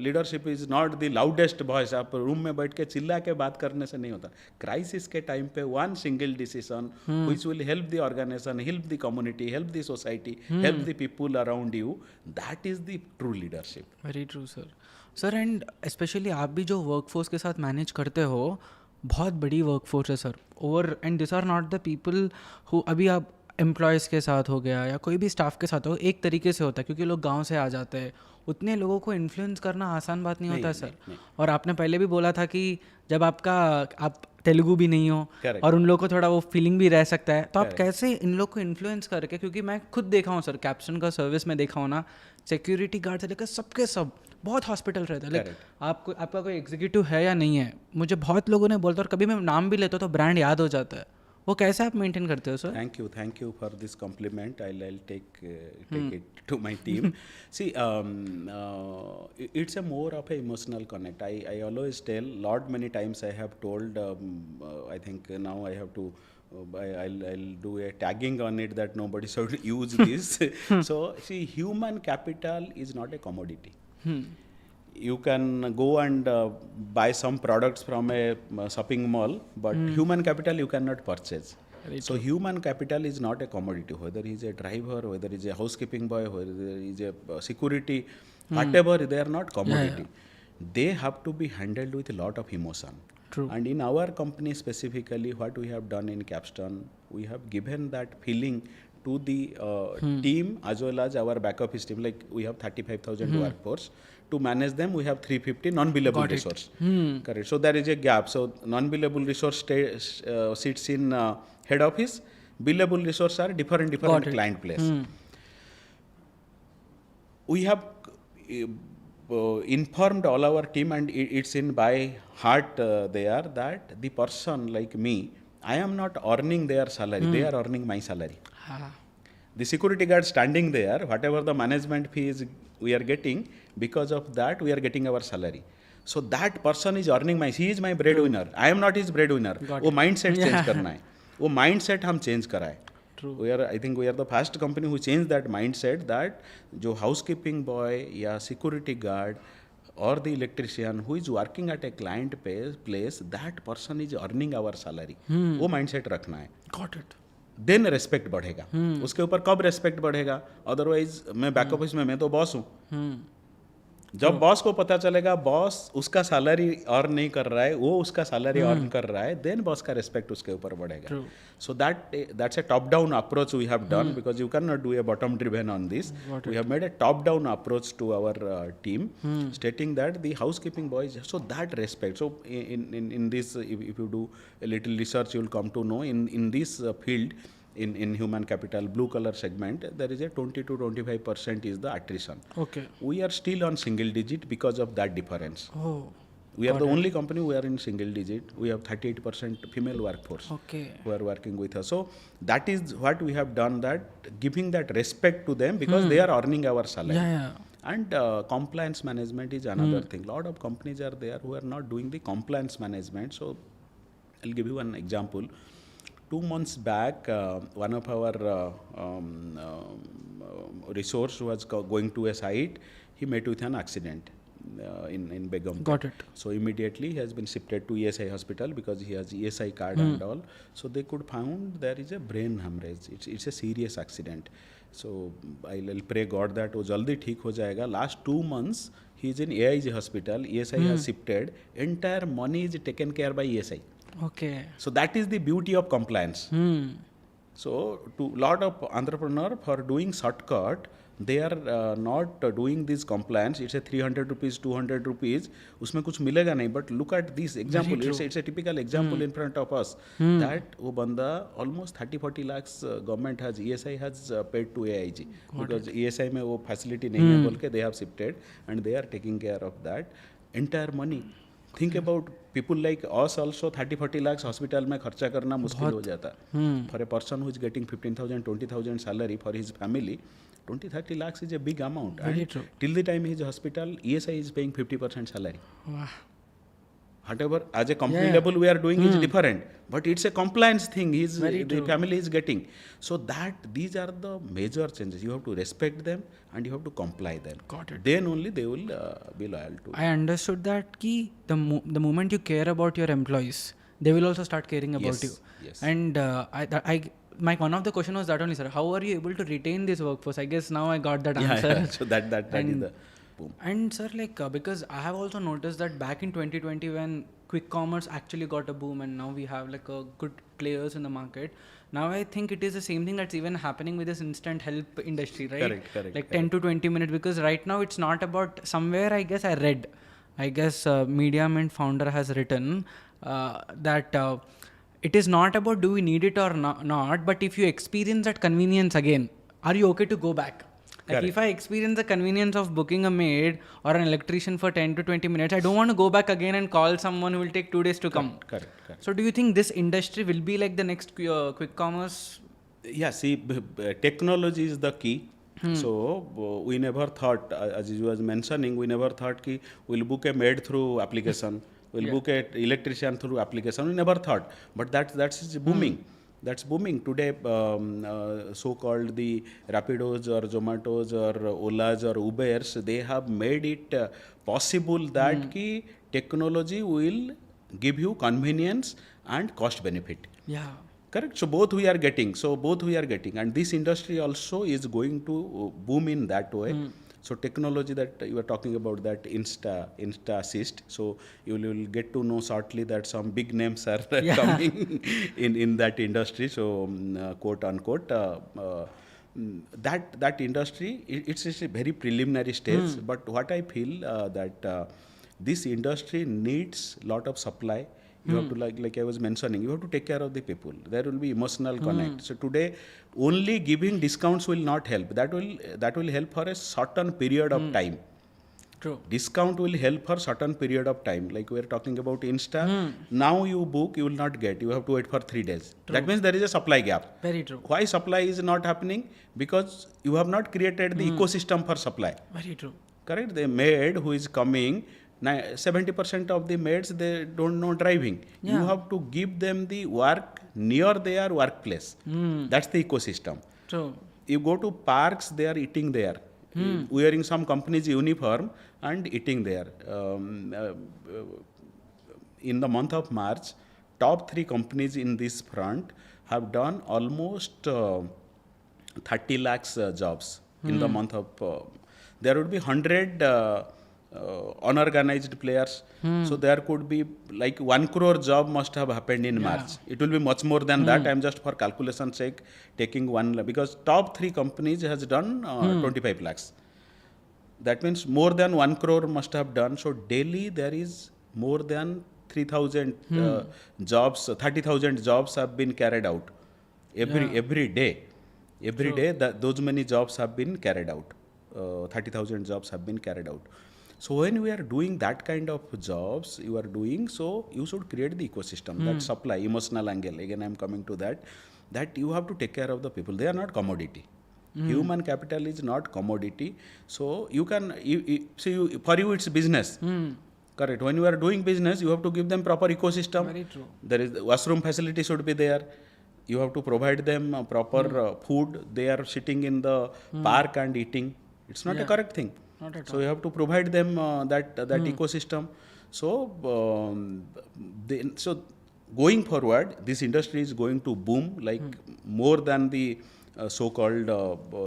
leadership is not the loudest voice. आप रूम में बैठ के चिल्ला के बात करने से नहीं होता. क्राइसिस के टाइम पे one single decision which will help the organization, help the community, help the society, help the people around you, that is the true leadership. Very true sir. And specially आप भी जो workforce के साथ manage करते हो, बहुत बड़ी workforce है sir. Over and this are not the people who, अभी आप एम्प्लॉयज़ के साथ हो गया या कोई भी स्टाफ के साथ हो, एक तरीके से होता है क्योंकि लोग गांव से आ जाते हैं. उतने लोगों को इन्फ्लुएंस करना आसान बात नहीं होता सर. और आपने पहले भी बोला था कि जब आप तेलुगु भी नहीं हो और उन लोगों को थोड़ा वो फीलिंग भी रह सकता है, तो आप कैसे इन लोग को इन्फ्लुएंस करके, क्योंकि मैं खुद देखा हूँ सर, कैप्शन का सर्विस में देखा हूँ ना, सिक्योरिटी गार्ड से लेकर सबके सब बहुत हॉस्पिटल रहता है. लाइक आपका कोई एग्जीक्यूटिव है या नहीं है, मुझे बहुत लोगों ने बोलता, और कभी मैं नाम भी लेता हूँ तो ब्रांड याद हो जाता है. वो कैसे आप मेंटेन करते हो sir? Thank you for this compliment. I'll take it to my team. See, it's a more of a emotional connect. I always tell, lot many times I have told. I think now I have to. I'll do a tagging on it that nobody should use this. So see, human capital is not a commodity. You can go and buy some products from a shopping mall, but human capital you cannot purchase. So human capital is not a commodity. Whether he's a driver, whether he's a housekeeping boy, whether he's a security, whatever, they are not commodity. They have to be handled with a lot of emotion. True. And in our company specifically, what we have done in Capstone, we have given that feeling to the team as well as our back office team. Like we have 35,000 workforce. To manage them, we have 350 non-billable resource. Correct. So there is a gap. So non-billable resource sits in head office. Billable resource are different client place. We have informed all our team, and it's in by heart there that the person like me, I am not earning their salary. They are earning my salary. The security guard standing there, whatever the management fees we are getting, because of that we are getting our salary. So that person is earning he is my breadwinner. I am not his breadwinner. वो mindset change करना है. वो mindset हम change कराए. I think we are the first company who changed that mindset that जो housekeeping boy या security guard or the electrician who is working at a client place, that person is earning our salary. वो mindset रखना है. Got it. Then respect बढ़ेगा. उसके ऊपर कब respect बढ़ेगा? अदरवाइज मैं बैक ऑफिस में, मैं तो बॉस हूँ. जब बॉस को पता चलेगा बॉस उसका सैलरी अर्न नहीं कर रहा है, वो उसका सैलरी अर्न कर रहा है, देन बॉस का रेस्पेक्ट उसके ऊपर बढ़ेगा. So that's a top down approach we have done, because you can not do a bottom driven on this. We have made a top down approach to our team, stating that the housekeeping boys, so that respect. So in this, if you do a little research, you will come to know in this field, in human capital blue collar segment, there is a 20 to 25% is the attrition. Okay. We are still on single digit because of that difference. Oh. We are the only company who are in single digit. We have 38% female workforce who are working with us. So that is what we have done, that giving that respect to them because they are earning our salary. And compliance management is another thing. Lot of companies are there who are not doing the compliance management. So I'll give you one example. 2 months back, one of our resource was going to a site. He met with an accident in Begum. Got it. So immediately he has been shifted to ESI hospital because he has ESI card and all. So they could found there is a brain hemorrhage. It's a serious accident. So I'll pray God that वो जल्दी ठीक हो जाएगा. Last 2 months he is in AIG hospital. ESI has shifted. Entire money is taken care by ESI. Okay. So that is the beauty of compliance. So to lot of entrepreneur for doing shortcut, they are not doing this compliance. It's a 300 rupees, 200 rupees. उसमें कुछ मिलेगा नहीं. But look at this example. It's a typical example in front of us. That वो बंदा almost 30-40 lakhs government has, ESI has paid to AIG because ESI में वो facility नहीं है बोल के they have shifted and they are taking care of that entire money. Think about people like us also. 30-40 lakhs hospital में खर्चा करना मुश्किल हो जाता. For a person who is getting 15,000, 20,000 salary for his family, 20-30 lakhs is a big amount. Very and true. Till the time he is hospital, ESI is paying 50% salary. Wow. Whatever as a company level we are doing is different, but it's a compliance thing. The family is getting. So that these are the major changes. You have to respect them and you have to comply them. Got it. Then only they will be loyal to you. I understood that ki the moment you care about your employees, they will also start caring about you. Yes. And one of the question was that only, sir. How are you able to retain this workforce? I guess now I got that answer. Yeah. So that is the boom. And sir, like because I have also noticed that back in 2020 when quick commerce actually got a boom and now we have like a good players in the market. Now I think it is the same thing that's even happening with this instant help industry, right? Correct. Like 10 to 20 minutes, because right now it's not about somewhere. I guess Media Mint founder has written that it is not about do we need it or not, but if you experience that convenience again, are you okay to go back? Like if I experience the convenience of booking a maid or an electrician for 10 to 20 minutes, I don't want to go back again and call someone who will take 2 days to come. Correct. So do you think this industry will be like the next quick commerce? Yeah, see, technology is the key. So we never thought, as you was mentioning, we never thought ki we'll book a maid through application, we'll book a electrician through application. We never thought, but that's booming. That's booming today. So-called the Rapidos or Zomatos or Olas or Ubers, they have made it possible that ki technology will give you convenience and cost benefit. Yeah. Correct. So both we are getting. And this industry also is going to boom in that way. So technology that you are talking about, that Insta Assist. So you will get to know shortly that some big names are coming in that industry. So quote unquote. That industry, it's a very preliminary stage. But what I feel that this industry needs lot of supply. You have to, like I was mentioning, you have to take care of the people. There will be emotional connect. So today, only giving discounts will not help. That will help for a certain period of time. True. Discount will help for certain period of time. Like we are talking about Insta. Now you book, you will not get. You have to wait for 3 days. That means there is a supply gap. Very true. Why supply is not happening? Because you have not created the ecosystem for supply. Very true. Correct? The maid who is coming, 70% of the maids, they don't know driving. Yeah. You have to give them the work near their workplace. That's the ecosystem. True. You go to parks, they are eating there, wearing some company's uniform and eating there. In the month of March, top 3 companies in this front have done almost 30 lakhs jobs in the month of. There would be 100 unorganized players. So there could be like 1 crore job must have happened in March. It will be much more than that. I'm just for calculation sake taking one, because top 3 companies has done 25 lakhs. That means more than 1 crore must have done. So daily there is more than 3,000 jobs, 30,000 jobs have been carried out every day. Every day those many jobs have been carried out. 30,000 jobs have been carried out. So when we are doing that kind of jobs, you are doing, so you should create the ecosystem, that supply, emotional angle. Again, I am coming to that you have to take care of the people. They are not commodity. Human capital is not commodity. So you can, for you it's business. Correct. When you are doing business, you have to give them proper ecosystem. Very true. There is washroom facility should be there. You have to provide them proper food. They are sitting in the park and eating. It's not a correct thing. Not at So you have to provide them that ecosystem. So so going forward, this industry is going to boom like more than the so-called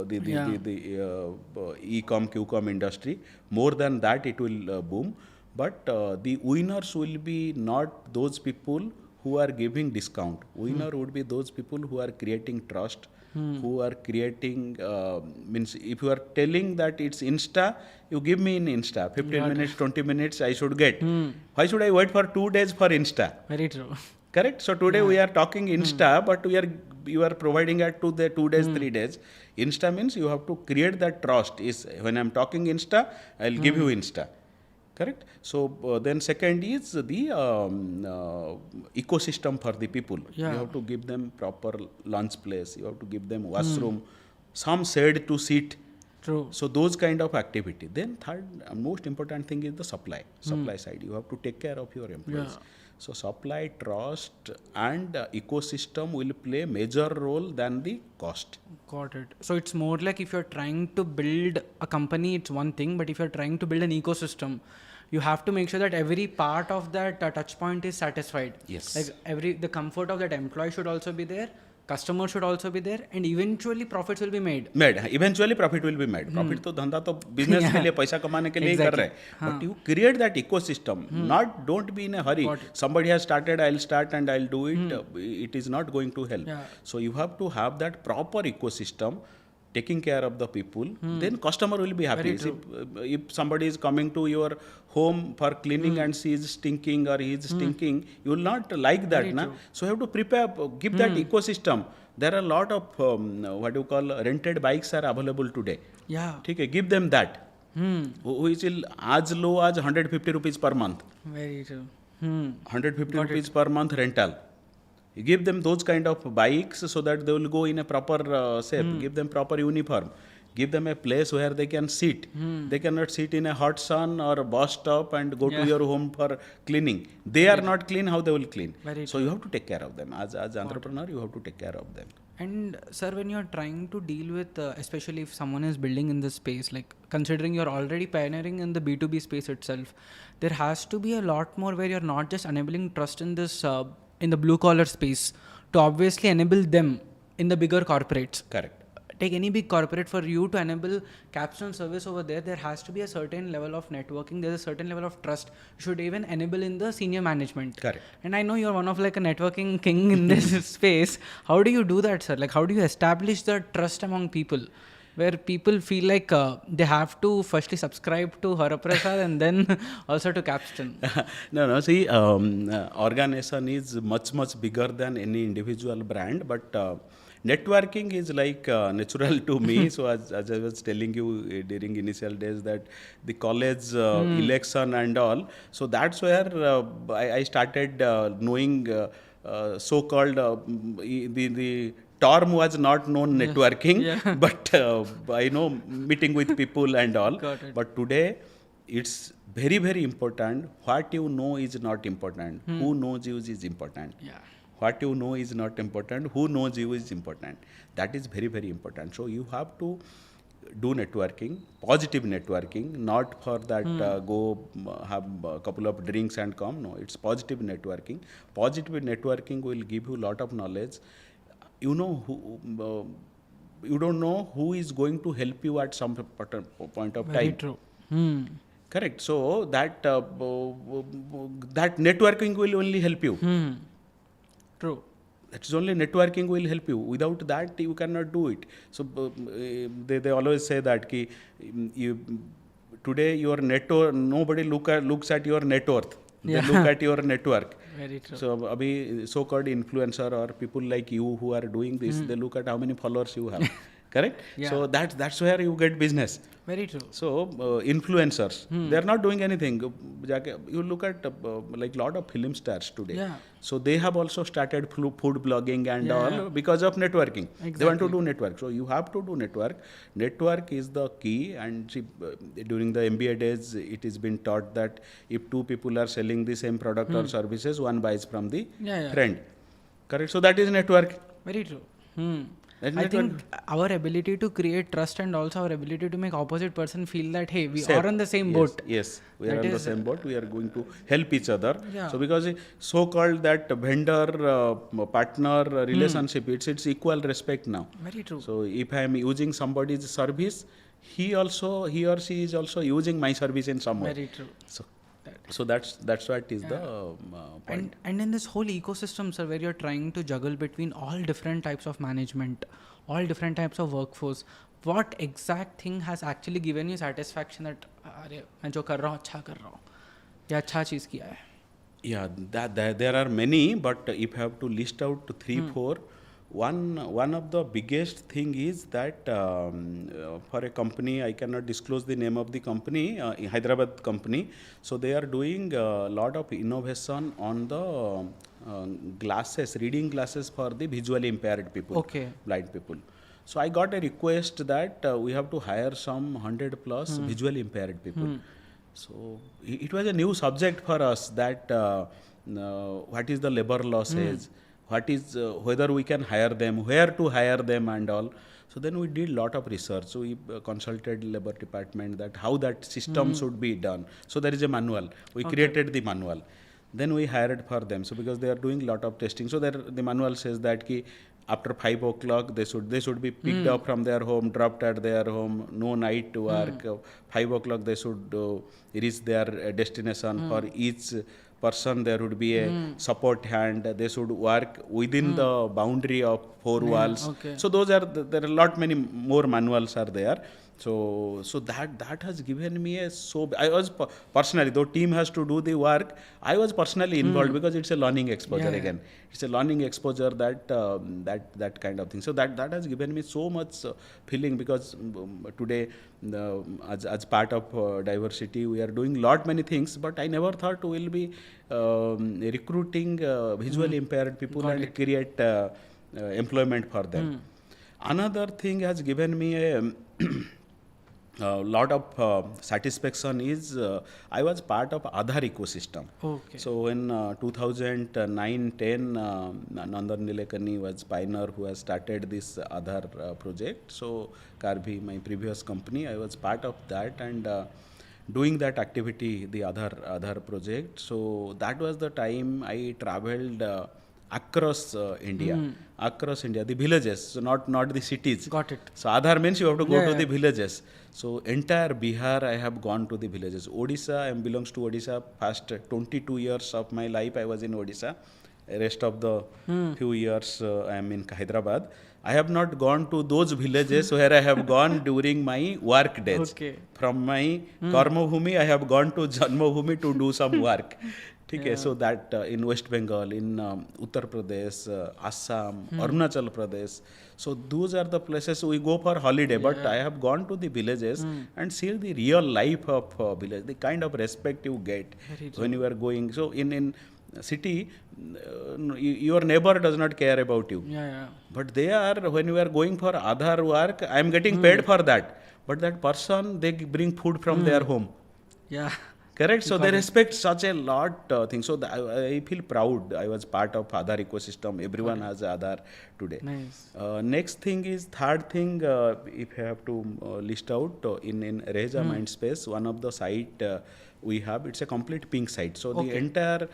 the e-com, Q-com industry. More than that, it will boom. But the winners will be not those people who are giving discount. Winner would be those people who are creating trust, who are creating, means if you are telling that it's Insta, you give me in Insta, 15 minutes, 20 minutes, I should get. Why should I wait for 2 days for Insta? Very true. Correct? So today we are talking Insta, but you are providing it to the 2 days, 3 days. Insta means you have to create that trust. Is when I'm talking Insta, I'll give you Insta. Correct? So then second is the ecosystem for the people. Yeah. You have to give them proper lunch place. You have to give them washroom, some shade to sit. True. So those kind of activity. Then third, most important thing is the supply side. You have to take care of your employees. Yeah. So supply, trust and ecosystem will play major role than the cost. Got it. So it's more like if you're trying to build a company, it's one thing, but if you're trying to build an ecosystem, you have to make sure that every part of that touch point is satisfied. Yes. Like the comfort of that employee should also be there, customer should also be there, and eventually profits will be made. Eventually profit will be made. Profit तो धंधा तो business के लिए पैसा कमाने के लिए ही कर रहे हैं. But you create that ecosystem. Don't be in a hurry. Somebody has started, I'll start and I'll do it. It is not going to help. Yeah. So you have to have that proper ecosystem. taking care of the people, then customer will be happy. See, if somebody is coming to your home for cleaning and she is stinking or he is stinking, you will not like that. Na? So you have to prepare, give that ecosystem. There are a lot of what you call rented bikes are available today. Yeah. ठीक है, give them that. Which will as low as 150 rupees per month. Very true. 150 rupees per month rental. You give them those kind of bikes so that they will go in a proper shape. Give them proper uniform. Give them a place where they can sit. They cannot sit in a hot sun or a bus stop and go to your home for cleaning. They are not clean, how they will clean? So you have to take care of them. As entrepreneur, you have to take care of them. And sir, when you're trying to deal with, especially if someone is building in this space, like considering you're already pioneering in the B2B space itself, there has to be a lot more where you're not just enabling trust in this, in the blue collar space, to obviously enable them in the bigger corporates. Correct. Take any big corporate, for you to enable capstone service over there, there has to be a certain level of networking, there's a certain level of trust you should even enable in the senior management. Correct. And I know you're one of like a networking king in this space. How do you do that, sir? Like, how do you establish the trust among people, where people feel like they have to firstly subscribe to Haraprasad and then also to Capstone? No, see, organization is much, much bigger than any individual brand, but networking is like natural to me. So as I was telling you during initial days, that the college election and all, so that's where I started knowing so-called the term was not known networking, but I know meeting with people and all. But today it's very, very important. What you know is not important. Who knows you is important. Yeah. What you know is not important. Who knows you is important. That is very, very important. So you have to do networking, positive networking, not for that go have a couple of drinks and come. No, it's positive networking. Positive networking will give you a lot of knowledge. You know who, you don't know who is going to help you at some point of time. Very true. Correct. So that that networking will only help you. True. It's only networking will help you. Without that, you cannot do it. So they always say that ki, you, today your net worth, nobody looks at your net worth. They look at your network. Very true. So abhi so-called influencer or people like you who are doing this, they look at how many followers you have. Correct? Yeah. So that's where you get business. Very true. So influencers, they are not doing anything. You look at like lot of film stars today. Yeah. So they have also started food blogging and all because of networking. They want to do network. So you have to do network. Network is the key. And see, during the MBA days, it has been taught that if two people are selling the same product or services, one buys from the friend. Correct? So that is network. Very true. I think our ability to create trust and also our ability to make opposite person feel that, hey, we are on the same boat. Yes, we are on the same boat. We are going to help each other. Yeah. So because so-called that vendor partner relationship, it's equal respect now. Very true. So if I am using somebody's service, he or she is also using my service in some way. Very true. So that's what is the point. And in this whole ecosystem, sir, where you're trying to juggle between all different types of management, all different types of workforce, what exact thing has actually given you satisfaction that अरे मैं जो कर रहा हूँ अच्छा कर रहा हूँ या अच्छा चीज़ किया है? Yeah, that there are many, but if I have to list out 3-4, one of the biggest thing is that for a company, I cannot disclose the name of the company, Hyderabad company. So they are doing a lot of innovation on the glasses, reading glasses for the visually impaired people, blind people. So I got a request that we have to hire some 100 plus visually impaired people. So it was a new subject for us, that what is the labor losses, what is whether we can hire them, where to hire them and all. So then we did lot of research. So we consulted labor department that how that system should be done. So there is a manual. We created the manual. Then we hired for them. So because they are doing lot of testing. So the manual says that ki after 5 o'clock they should be picked up from their home, dropped at their home, no night work. 5 o'clock they should reach their destination. For each person, there would be a support hand. They should work within the boundary of four walls. okay. So those are there are a lot many more manuals are there. So that has given me a I was personally, though team has to do the work, I was personally involved because it's a learning exposure. Yeah. Again, it's a learning exposure, that kind of thing. So that has given me so much feeling, because today as part of diversity we are doing lot many things, but I never thought we will be recruiting visually impaired people and create employment for them. Another thing has given me a lot of satisfaction is I was part of Aadhaar ecosystem. Okay. So in 2009-10, Nandan Nilekani was pioneer who has started this Aadhaar project. So Karbi, my previous company, I was part of that and doing that activity, the Aadhaar project. So that was the time I traveled across India, the villages, so not the cities. Got it. So Aadhaar means you have to go Yeah, to yeah. the villages. So entire Bihar, I have gone to the villages. Odisha, I belongs to Odisha. Past 22 years of my life, I was in Odisha. Rest of the few years, I am in Hyderabad. I have not gone to those villages where I have gone during my work days. Okay. From my Karma Bhumi, I have gone to Janma Bhumi to do some work. Okay, so that in West Bengal, in Uttar Pradesh, Assam, Arunachal Pradesh. So those are the places we go for holiday. But I have gone to the villages and seen the real life of village, the kind of respect you get when you are going. So in city, your neighbor does not care about you. Yeah. But they are, when you are going for Aadhaar work, I am getting paid for that. But that person, they bring food from their home. Yeah. Correct. So they respect such a lot things. So I feel proud. I was part of Aadhaar ecosystem. Everyone has Aadhaar today. Nice. Next thing is third thing. If I have to list out in Reja Mindspace, one of the site we have, it's a complete pink site. So the entire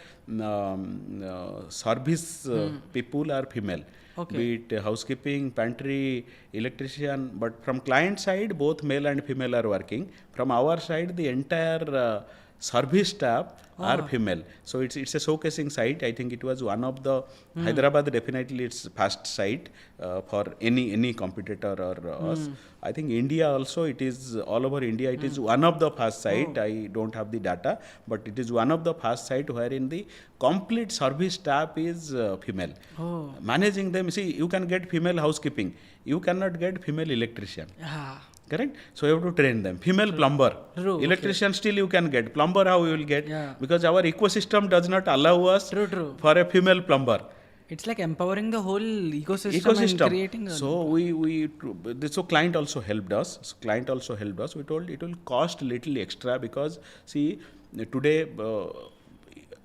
service people are female. Okay. Be it housekeeping, pantry, electrician. But from client side, both male and female are working. From our side, the entire service staff are female. So it's a showcasing site. I think it was one of the Hyderabad, definitely it's first site for any competitor or us. I think India also, it is all over India, it is one of the first site. I don't have the data, but it is one of the first site wherein the complete service staff is female. Managing them, see, you can get female housekeeping, you cannot get female electrician. Yeah. Correct? So you have to train them. Female plumber. True, Electrician still you can get. Plumber how you will get? Yeah. Because our ecosystem does not allow us True. for a female plumber. It's like empowering the whole ecosystem. And creating a... So so client also helped us. We told it will cost little extra because see today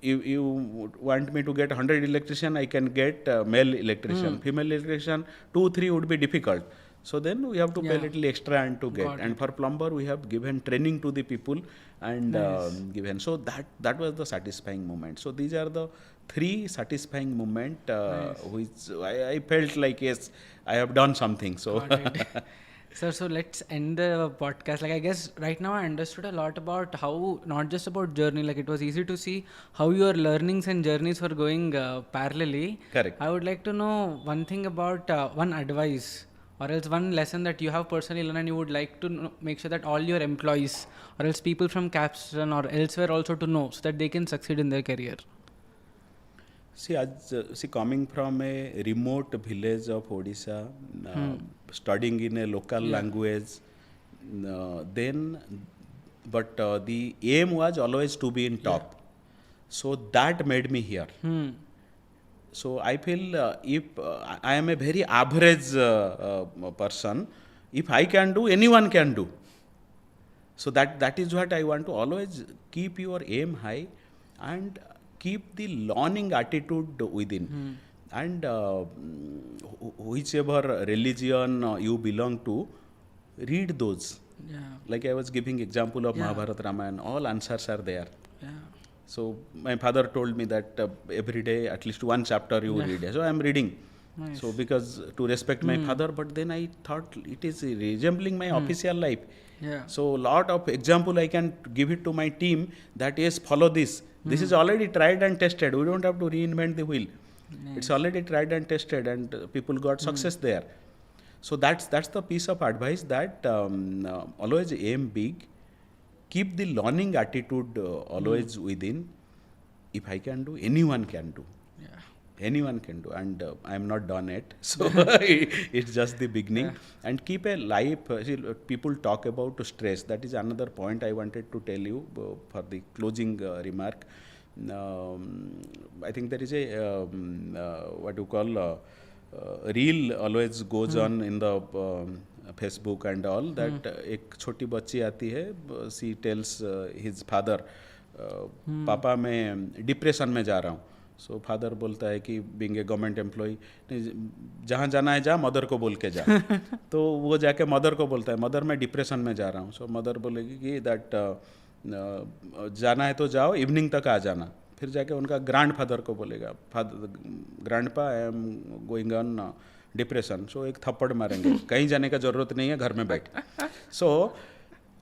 you want me to get 100 electrician, I can get male electrician. Female electrician 2-3 would be difficult. So then we have to pay little extra and to get. And for plumber, we have given training to the people and given. So that was the satisfying moment. So these are the 3 satisfying moment which I felt like, yes, I have done something. So Sir, so let's end the podcast. Like, I guess right now I understood a lot about how, not just about journey, like it was easy to see how your learnings and journeys were going parallelly. Correct. I would like to know one thing about one advice or else one lesson that you have personally learned and you would like to make sure that all your employees or else people from Capstone or elsewhere also to know so that they can succeed in their career. See, coming from a remote village of Odisha, studying in a local language, but the aim was always to be in top. So that made me here. So I feel if I am a very average person, if I can do, anyone can do. So that is what I want to always keep your aim high and keep the learning attitude within. And whichever religion you belong to, read those. Yeah. Like I was giving example of Mahabharata, Ramayana, all answers are there. Yeah. So my father told me that every day at least one chapter you read. So I am reading. Nice. So because to respect my father, but then I thought it is resembling my official life. Yeah. So lot of example I can give it to my team that yes, follow this. This is already tried and tested. We don't have to reinvent the wheel. It's already tried and tested, and people got success there. So that's the piece of advice that always aim big, keep the learning attitude always within. If I can do, anyone can do. Yeah. Anyone can do, and I'm not done yet, so it's just the beginning. And keep a life. See, people talk about stress. That is another point I wanted to tell you for the closing remark. I think there is a what you call reel always goes on in the Facebook and all that एक छोटी बच्ची आती है, she tells his father, पापा मैं depression में जा रहा हूँ. सो फादर बोलता है कि बीइंग ए गवर्नमेंट एम्प्लॉय, जहाँ जाना है जा, मदर को बोल के जा. तो वो जाके मदर को बोलता है, मदर मैं डिप्रेशन में जा रहा हूँ. सो मदर बोलेगी कि दैट जाना है तो जाओ, इवनिंग तक आ जाना. फिर जाके उनका ग्रैंड फादर को बोलेगा, grandpa I am going on depression. So एक थप्पड़ मारेंगे, कहीं जाने का जरूरत नहीं है, घर में बैठ. So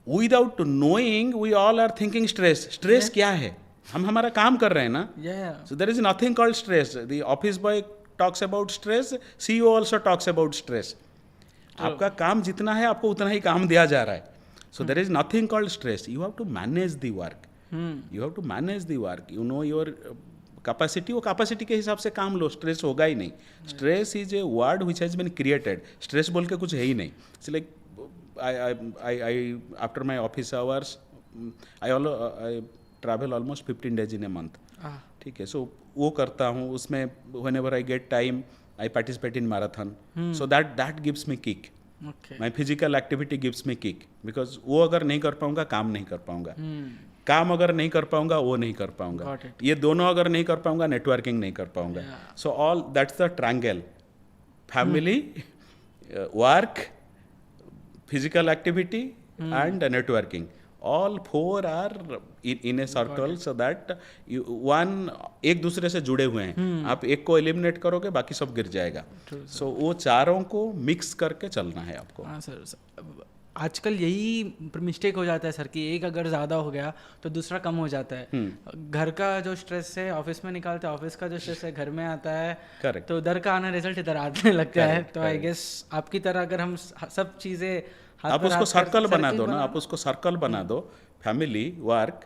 without knowing we all are thinking stress क्या है, हम हमारा काम कर रहे हैं ना. So there is nothing called stress. The office boy talks about stress, CEO also talks about stress. आपका काम जितना है आपको उतना ही काम दिया जा रहा है. So there is nothing called stress. You have to manage the work. You have to manage the work. You know your capacity, वो कैपेसिटी के हिसाब से काम लो, स्ट्रेस होगा ही नहीं. Stress is a word which has been created. Stress बोल के कुछ है ही नहीं. It's like I after my office hours, I travel almost 15 days in a month. ठीक है. So वो करता हूँ, उसमें whenever I get time I participate in marathon. So that gives me kick. Okay. My physical activity gives me kick, because वो अगर नहीं कर पाऊंगा काम नहीं कर पाऊंगा. काम अगर नहीं कर पाऊंगा वो नहीं कर पाऊंगा. ये दोनों अगर नहीं कर पाऊंगा नेटवर्किंग नहीं कर पाऊंगा. So all that's the triangle: family, work, physical activity and networking. All four are in a circle, so that one एक दूसरे से जुड़े हुए हैं. आप एक को एलिमिनेट करोगे बाकी सब गिर जाएगा. So वो चारों को मिक्स करके चलना है आपको. हाँ सर. आजकल यही मिस्टेक हो जाता है सर कि एक अगर ज़्यादा हो गया तो दूसरा कम हो जाता है. घर का जो स्ट्रेस है ऑफिस में निकालते हैं, ऑफिस का जो स्ट्रेस है घर में आता है. Correct. तो उधर का आना रिजल्ट इधर आने लगता है. तो आई गेस आपकी तरह अगर हम सब चीज़ें आप उसको सर्कल बना दो ना, आप उसको सर्कल बना दो. Family, work,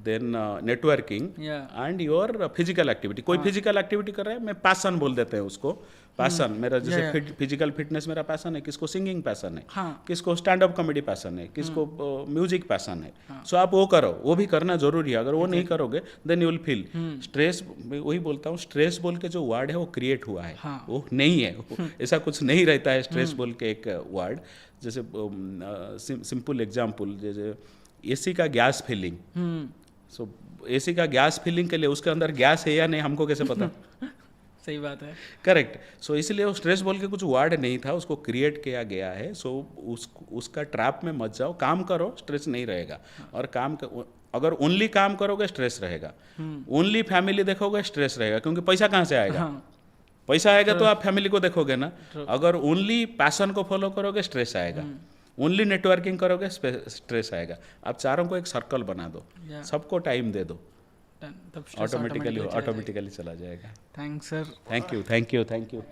then networking and your physical activity. कोई फिजिकल एक्टिविटी कर रहा है, मैं पैशन बोल देते हैं उसको. पैशन मेरा जैसे फिजिकल फिटनेस मेरा पैशन है, किसको सिंगिंग पैशन है, किसको स्टैंड अप कॉमेडी पैशन है, किसको म्यूजिक पैशन है. सो आप वो करो, वो भी करना जरूरी है. अगर वो नहीं करोगे then you will feel stress. वही बोलता हूँ, स्ट्रेस बोल के जो वर्ड है वो क्रिएट हुआ है, वो नहीं है. ऐसा कुछ नहीं रहता है स्ट्रेस बोल के एक वर्ड. जैसे सिंपल एग्जाम्पल, जैसे एसी का गैस फिलिंग. सो एसी का गैस फिलिंग के लिए उसके अंदर गैस है या नहीं हमको कैसे पता? सही बात है. करेक्ट. सो इसलिए वो स्ट्रेस बोल के कुछ वर्ड नहीं था, उसको क्रिएट किया गया है. सो उसका ट्रैप में मत जाओ, काम करो, स्ट्रेस नहीं रहेगा. और अगर ओनली काम करोगे स्ट्रेस रहेगा, ओनली फैमिली देखोगे स्ट्रेस रहेगा, क्योंकि पैसा कहाँ से आएगा? पैसा आएगा तो आप फैमिली को देखोगे ना. अगर ओनली पैशन को फॉलो करोगे स्ट्रेस आएगा, ओनली नेटवर्किंग करोगे स्ट्रेस आएगा. आप चारों को एक सर्कल बना दो, सबको टाइम दे दो, ऑटोमेटिकली चला जाएगा. Thanks sir. Thank you.